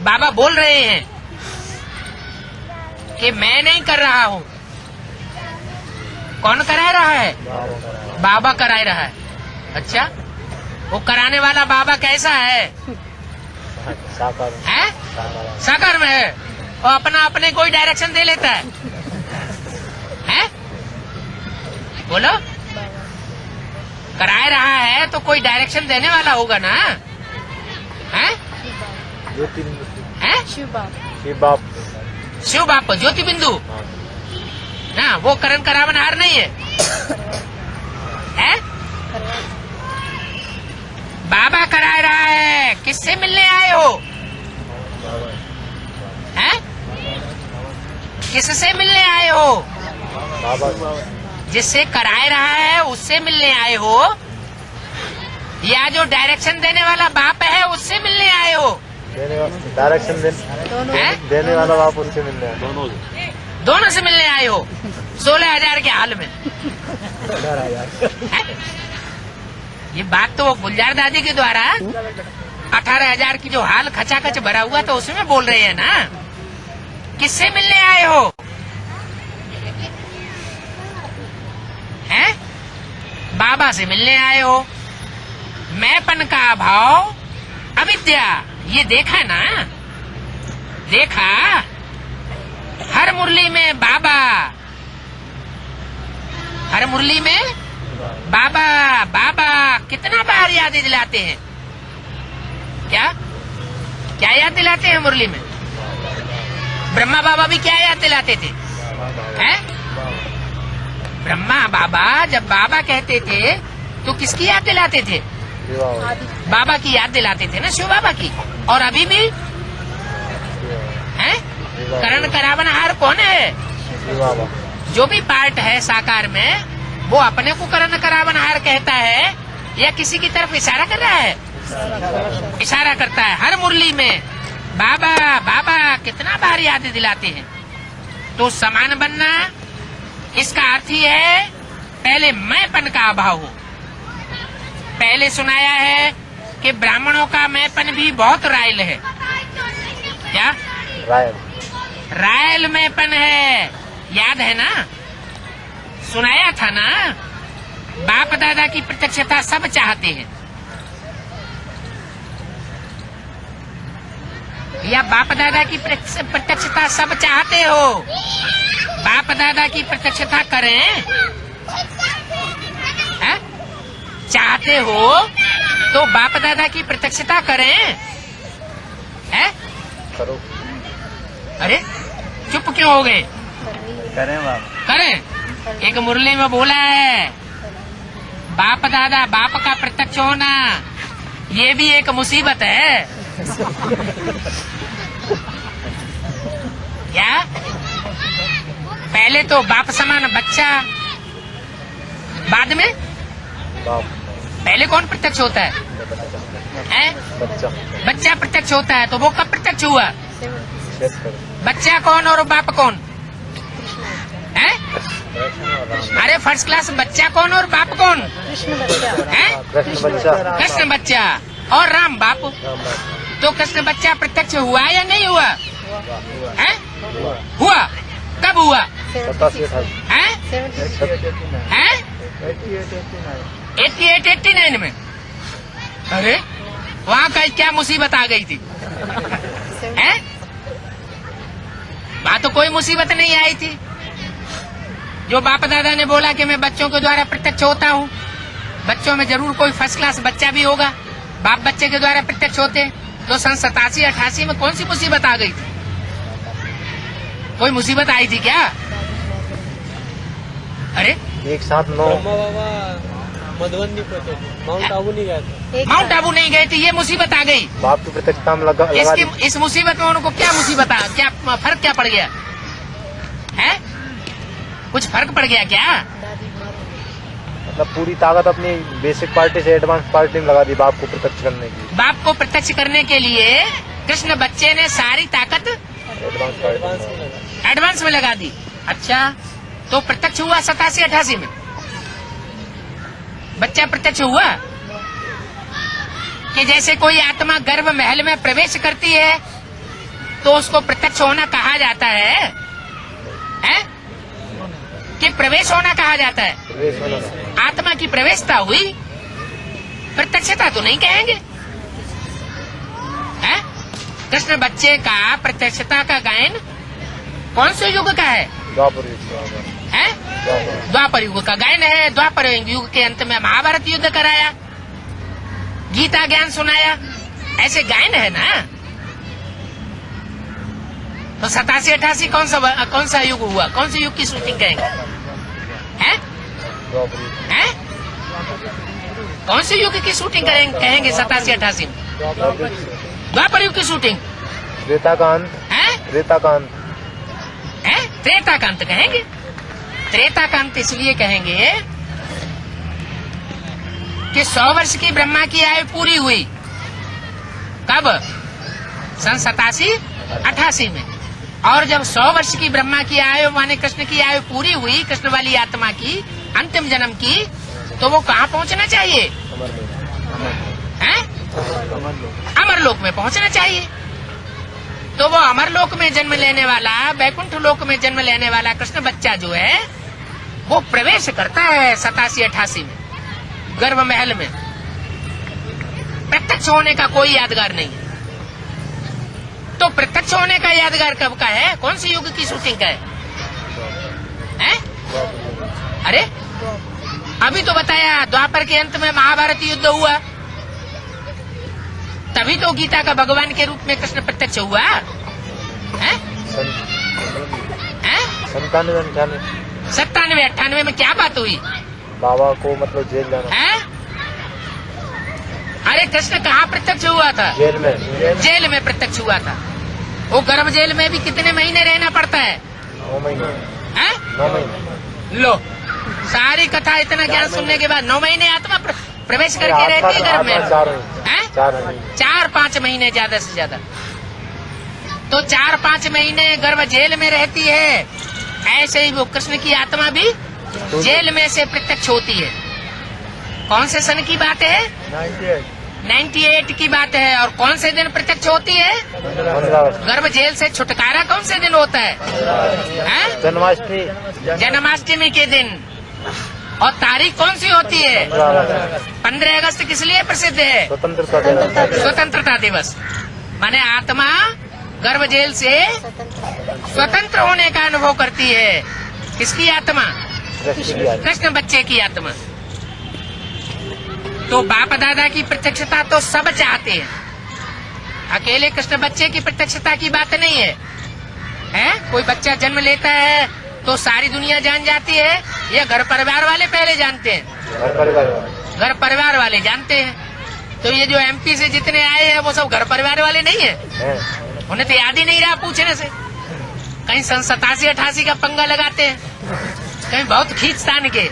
बाबा बोल रहे हैं कि मैं नहीं कर रहा हूँ। कौन करा रहा है? बाबा करा रहा है। अच्छा, वो कराने वाला बाबा कैसा है? साकार है? साकार में है और अपना अपने कोई डायरेक्शन दे लेता है। हैं? बोलो, कराए रहा है तो कोई डायरेक्शन देने वाला होगा ना? हैं? हैं? शिव बाप शिव बाप ज्योति बिंदु ना, वो करण करावनहार नहीं है। हैं? बाबा करा रहा है। किससे मिलने आए हो? हैं? किससे मिलने आए हो? जिससे कराए रहा है उससे मिलने आए हो या जो डायरेक्शन देने वाला बाप है उससे मिलने आए हो? डायरेक्शन देने वाला बाप, उनसे मिलने आए। दोनों से मिलने आए हो 16,000 के हाल में। 18,000। हैं? ये बात तो वो गुलजार दादी के द्वारा 18,000 की जो हाल खचाखच भरा हुआ तो उसमें बोल रहे हैं ना। किससे मिलने आए हो? हैं? बाबा से मिलने आए हो। मैंपन का अभाव, अविद्या, ये देखा ना? देखा? हर मुरली में बाबा, हर मुरली में बाबा बाबा कितना बार याद दिलाते हैं। क्या क्या याद दिलाते हैं मुरली में? ब्रह्मा बाबा भी क्या याद दिलाते थे? हैं? ब्रह्मा बाबा जब बाबा कहते थे तो किसकी याद दिलाते थे? बाबा की याद दिलाते थे ना, शिव बाबा की। और अभी भी हैं? करण करावनहार कौन है? जो भी पार्ट है साकार में वो अपने को करण करावनहार कहता है या किसी की तरफ इशारा कर रहा है? इशारा करता है। हर मुरली में बाबा बाबा कितना बार याद दिलाते हैं। तो समान बनना इसका अर्थ ही है पहले मैंपन का अभाव हो। पहले सुनाया है कि ब्राह्मणों का मैंपन भी बहुत रायल है। क्या रायल मैंपन है? याद है ना? सुनाया था ना? बाप दादा की प्रत्यक्षता सब चाहते हैं। या बाप दादा की प्रत्यक्षता सब चाहते हो? बाप दादा की प्रत्यक्षता करें? है? चाहते हो तो बाप दादा की प्रत्यक्षता करें? है? करो। अरे चुप क्यों हो गए? करें बाबा। करें। एक मुरली में बोला है बाप दादा बाप का प्रत्यक्ष होना ये भी एक मुसीबत है। क्या? पहले तो बाप समान बच्चा, बाद में बाप। पहले कौन प्रत्यक्ष होता है? हैं? बच्चा। बच्चा प्रत्यक्ष होता है। तो वो कब प्रत्यक्ष हुआ? शेष करो। बच्चा कौन और बाप कौन है? अरे फर्स्ट क्लास बच्चा कौन और बाप कौन है? कृष्ण बच्चा। कृष्ण बच्चा और राम बाप। तो कृष्ण बच्चा प्रत्यक्ष हुआ या नहीं हुआ? है? हुआ। कब हुआ? 87-88 है? 88-89 में। अरे वहाँ का क्या मुसीबत आ गई थी? है? वहाँ तो कोई मुसीबत नहीं आई थी। जो बाप दादा ने बोला कि मैं बच्चों के द्वारा प्रत्यक्ष होता हूँ, बच्चों में जरूर कोई फर्स्ट क्लास बच्चा भी होगा। बाप बच्चे के द्वारा प्रत्यक्ष होते तो सन 87-88 में कौन सी मुसीबत आ गई थी? कोई मुसीबत आई थी क्या? अरे एक साथ 9। बाबा मधुबन नहीं पहुंचे थे, माउंट आबू नहीं गए थे। माउंट आबू नहीं गए थे, ये मुसीबत आ गई। बाप की प्रत्यक्षता में लगा दी। इस मुसीबत में उनको क्या मुसीबत आ, क्या फर्क क्या पड़ गया है? कुछ फर्क पड़ गया क्या? मतलब पूरी ताकत अपनी बेसिक पार्टी से एडवांस पार्टी में लगा दी बाप को प्रत्यक्ष करने की। बाप को प्रत्यक्ष करने के लिए कृष्ण बच्चे ने सारी ताकत एडवांस पार्टी। एडवांस में लगा दी। अच्छा तो प्रत्यक्ष हुआ 87-88 में। बच्चा प्रत्यक्ष हुआ कि जैसे कोई आत्मा गर्भ महल में प्रवेश करती है तो उसको प्रत्यक्ष होना कहा जाता है, कि प्रवेश होना कहा जाता है। प्रवेश होना। आत्मा की प्रवेशता हुई, प्रत्यक्षता तो नहीं कहेंगे। हैं? कृष्ण बच्चे का प्रत्यक्षता का गायन कौन से युग का है? द्वापर युग। हैं? द्वापर युग का गायन है। द्वापर युग के अंत में महाभारत युद्ध कराया, गीता ज्ञान सुनाया, ऐसे गायन है ना। तो 87-88 कौन सा युग हुआ? कौन से युग की शूटिंग करेंगे? हैं? हैं? कौन से युग की शूटिंग कहेंगे 87-88 में? द्वापर युग की शूटिंग। त्रेता का अंत। हैं? त्रेता का अंत। हैं? त्रेता का अंत कहेंगे। त्रेता का अंत इसलिए कहेंगे कि 100 वर्ष की ब्रह्मा की आयु पूरी हुई। कब? सन 87-88 में। और जब 100 वर्ष की ब्रह्मा की आयु माने कृष्ण की आयु पूरी हुई, कृष्ण वाली आत्मा की अंतिम जन्म की, तो वो कहाँ पहुंचना चाहिए? हैं? अमरलोक में पहुंचना चाहिए। तो वो अमरलोक में जन्म लेने वाला, वैकुंठ लोक में जन्म लेने वाला कृष्ण बच्चा जो है, वो प्रवेश करता है 87-88 में गर्भ महल में। प्रत्यक्ष होने का कोई यादगार नहीं है। तो प्रत्यक्ष होने का यादगार कब का है? कौन सी युग की शूटिंग का है? अरे अभी तो बताया द्वापर के अंत में महाभारत युद्ध हुआ, तभी तो गीता का भगवान के रूप में कृष्ण प्रत्यक्ष हुआ है? 97-98 में क्या बात हुई? बाबा को मतलब जेल जाना है? अरे कृष्ण कहाँ प्रत्यक्ष हुआ था? जेल में। जेल में प्रत्यक्ष हुआ था। वो गर्भ जेल में भी कितने महीने रहना पड़ता है? 9 महीने। हैं? 9 महीने। लो, सारी कथा इतना ज्ञान सुनने के बाद 9 महीने आत्मा प्रवेश करके रहती है गर्भ में? 4-5 महीने ज्यादा से ज्यादा। तो 4-5 महीने गर्भ जेल में रहती है। ऐसे ही वो कृष्ण की आत्मा भी जेल में से प्रत्यक्ष होती है। कौन से सन की बात है? 98 की बात है। और कौन से दिन प्रत्यक्ष होती है? गर्भ जेल से छुटकारा कौन से दिन होता है? जन्माष्टमी। जन्माष्टमी के दिन। और तारीख कौन सी होती है? 15 अगस्त किस लिए प्रसिद्ध है? स्वतंत्रता दिवस। माने आत्मा गर्भ जेल से स्वतंत्र होने का अनुभव करती है। किसकी आत्मा? कृष्ण बच्चे की आत्मा। तो बाप दादा की प्रत्यक्षता तो सब चाहते हैं, अकेले कृष्ण बच्चे की प्रत्यक्षता की बात नहीं है। कोई बच्चा जन्म लेता है तो सारी दुनिया जान जाती है, या घर परिवार वाले पहले जानते हैं? घर परिवार वाले जानते हैं। तो ये जो एमपी से जितने आए हैं वो सब घर परिवार वाले नहीं है? उन्हें तो याद ही नहीं रहा पूछने से। कहीं 87-88 का पंगा लगाते हैं, कहीं बहुत खींचतान के।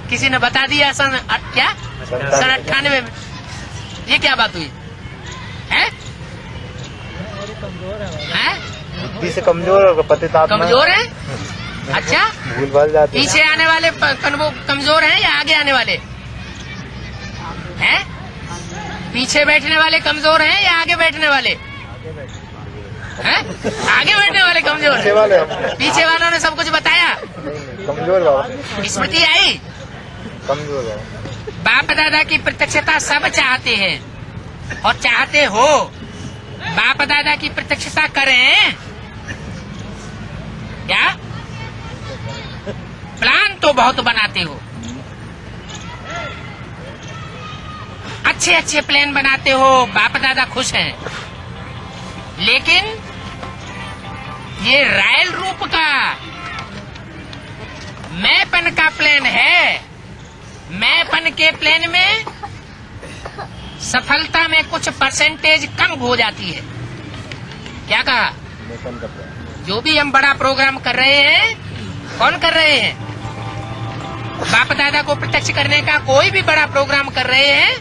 किसी ने बता दिया सन 98 में। ये क्या बात हुई है? बुद्धि से कमजोर और पतित आत्मा कमजोर है? अच्छा, भूल भाल जाते हैं। पीछे आने वाले कमजोर हैं या आगे आने वाले हैं? पीछे बैठने वाले कमजोर हैं या आगे बैठने वाले हैं? आगे बैठने वाले कमजोर हैं। पीछे वालों ने सब कुछ बताया। कमजोर बाबा। स्मृति आई? कमजोर बाबा। बाप दादा की प्रत्यक्षता सब चाहते हैं, और चाहते हो बाप दादा की प्रत्यक्षता करें क्या? प्लान तो बहुत बनाते हो, अच्छे अच्छे प्लान बनाते हो, बाप दादा खुश हैं। लेकिन ये रायल रूप का मैंपन का प्लान है। मैंपन के प्लान में सफलता में कुछ परसेंटेज कम हो जाती है। क्या कहा? जो भी हम बड़ा प्रोग्राम कर रहे हैं, कौन कर रहे हैं? बाप दादा को प्रत्यक्ष करने का कोई भी बड़ा प्रोग्राम कर रहे हैं,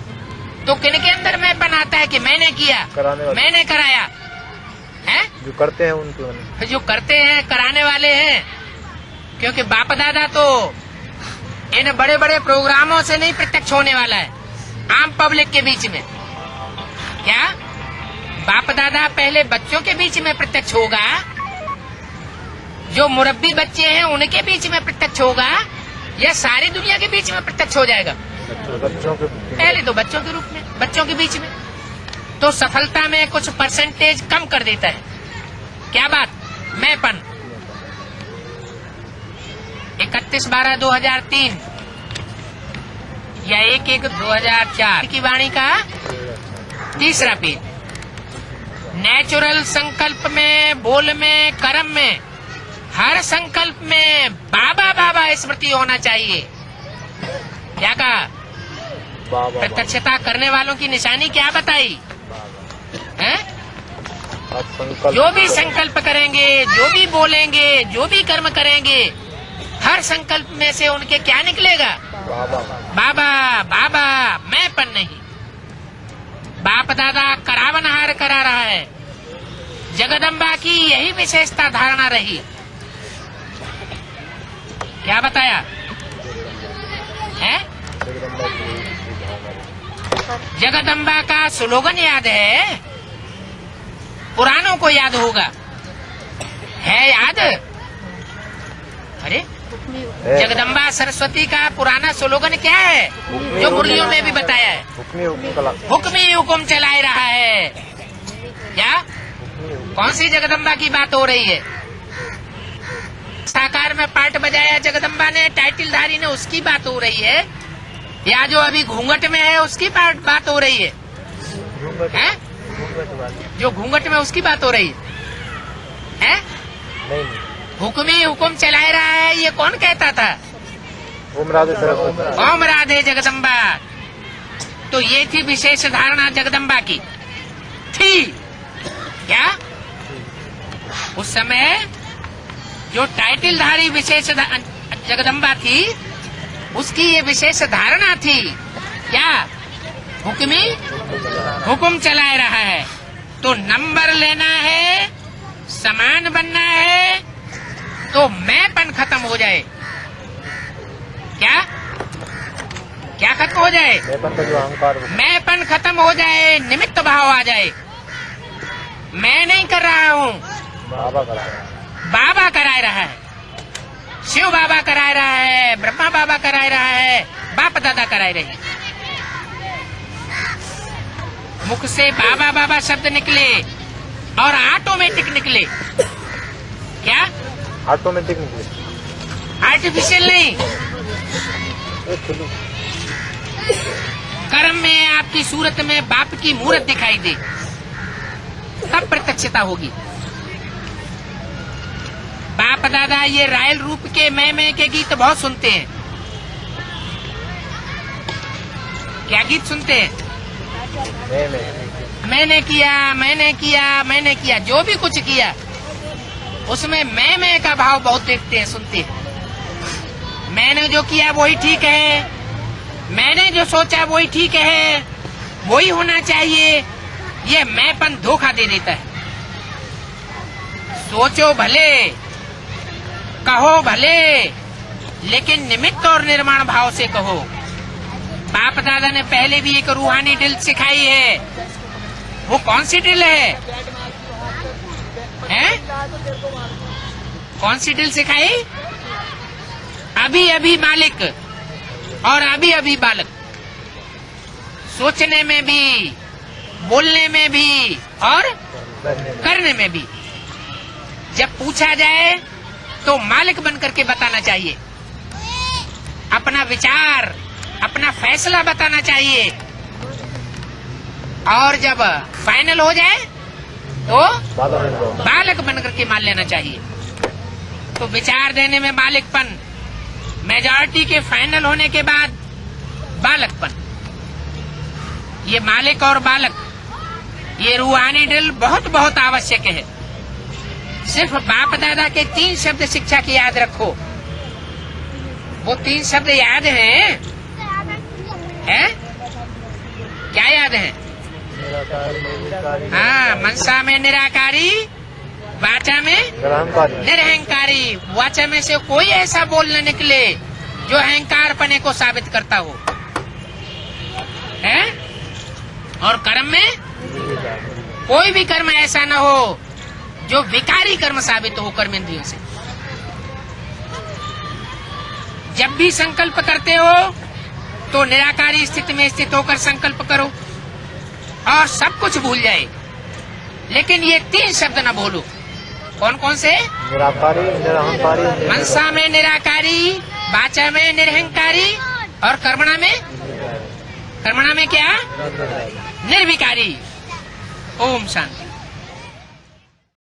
तो किनके अंदर मैंपन आता है कि मैंने किया, मैंने कराया है? जो करते हैं उनको, जो करते हैं कराने वाले हैं। क्योंकि बाप दादा तो इन बड़े बड़े प्रोग्रामों से नहीं प्रत्यक्ष होने वाला है, आम पब्लिक के बीच में। क्या बाप दादा पहले बच्चों के बीच में प्रत्यक्ष होगा, जो मुरब्बी बच्चे हैं उनके बीच में प्रत्यक्ष होगा, या सारी दुनिया के बीच में प्रत्यक्ष हो जाएगा? बच्चों के पहले तो बच्चों के रूप में, बच्चों के बीच में। तो सफलता में कुछ परसेंटेज कम कर देता है। क्या बात? मैंपन। 31/12/2003 या 1/1/2004 की वाणी का 3रा पेज। नेचुरल संकल्प में, बोल में, कर्म में, हर संकल्प में बाबा बाबा स्मृति होना चाहिए। क्या कहा? प्रत्यक्षता करने वालों की निशानी क्या बताई है? जो भी संकल्प करेंगे, जो भी बोलेंगे, जो भी कर्म करेंगे, हर संकल्प में से उनके क्या निकलेगा? बाबा बाबा, मैंपन नहीं। बाप दादा करावनहार करा रहा है, जगदम्बा की यही विशेषता धारणा रही। क्या बताया है? जगदम्बा का स्लोगन याद है? पुराणों को याद होगा, है याद? अरे जगदम्बा सरस्वती का पुराना स्लोगन क्या है जो मुरलियों में भी बताया है? हुक्म ही हुक्म चलाए रहा है। क्या कौन सी जगदम्बा की बात हो रही है? साकार में पार्ट बजाया जगदम्बा ने, टाइटलधारी ने, उसकी बात हो रही है, या जो अभी घूंघट में है उसकी बात हो रही है? जो घूंघट में उसकी बात हो रही है? नहीं। हुक्म ही हुक्म चलाए रहा है, ये कौन कहता था? ओम राधे जगदम्बा। तो ये थी विशेष धारणा जगदम्बा की थी क्या? उस समय जो टाइटलधारी विशेष जगदम्बा थी, उसकी ये विशेष धारणा थी क्या? हुक्मी हुक्म चलाए रहा है। तो नंबर लेना है, समान बनना है, तो मैंपन खत्म हो जाए। क्या क्या खत्म हो जाए? मैंपन खत्म हो जाए, निमित्त भाव आ जाए। मैं नहीं कर रहा हूँ, बाबा कराए रहा है, शिव बाबा कराए रहा है, ब्रह्मा बाबा कराए रहा है, बाप दादा कराए रहे। मुख से बाबा बाबा शब्द निकले और ऑटोमेटिक निकले। क्या ऑटोमेटिक निकले, आर्टिफिशियल नहीं। कर्म में आपकी सूरत में बाप की मूर्त दिखाई दे, तब प्रत्यक्षता होगी। बाप दादा ये रायल रूप के मैं के गीत बहुत सुनते हैं। क्या गीत सुनते हैं? मैंने किया, मैंने किया, मैंने किया, जो भी कुछ किया उसमें मैं का भाव बहुत देखते हैं, सुनते हैं। मैंने जो किया वही ठीक है, मैंने जो सोचा वही ठीक है, वही होना चाहिए, ये मैंपन धोखा दे देता है। सोचो भले, कहो भले, लेकिन निमित्त और निर्माण भाव से कहो। बाप दादा ने पहले भी एक रूहानी ड्रिल सिखाई है। वो कौन सी ड्रिल है? कौन सी ड्रिल सिखाई? अभी अभी मालिक और अभी अभी बालक। सोचने में भी, बोलने में भी और करने में भी। जब पूछा जाए तो मालिक बन करके बताना चाहिए, अपना विचार, अपना फैसला बताना चाहिए। और जब फाइनल हो जाए तो बालक बन करके मान लेना चाहिए। तो विचार देने में मालिकपन, मेजॉरिटी के फाइनल होने के बाद बालकपन। ये मालिक और बालक, ये रूहानी ड्रिल बहुत बहुत आवश्यक है। सिर्फ बाप दादा के 3 शब्द शिक्षा की याद रखो। वो 3 शब्द याद हैं? क्या याद है? हाँ, मनसा में निराकारी, वाचा में निरहंकारी। वाचा में से कोई ऐसा बोल न निकले जो अहंकार पने को साबित करता हो, है? और कर्म में कोई भी कर्म ऐसा न हो जो विकारी कर्म साबित हो कर्मेंद्रियों से। जब भी संकल्प करते हो तो निराकारी स्थिति में स्थित होकर संकल्प करो और सब कुछ भूल जाए। लेकिन ये 3 शब्द न भूलो। कौन कौन से? निराकारी, निरहंकारी, मनसा में निराकारी, वाचा में निरहंकारी और कर्मणा में क्या? निर्विकारी। ओम शांति।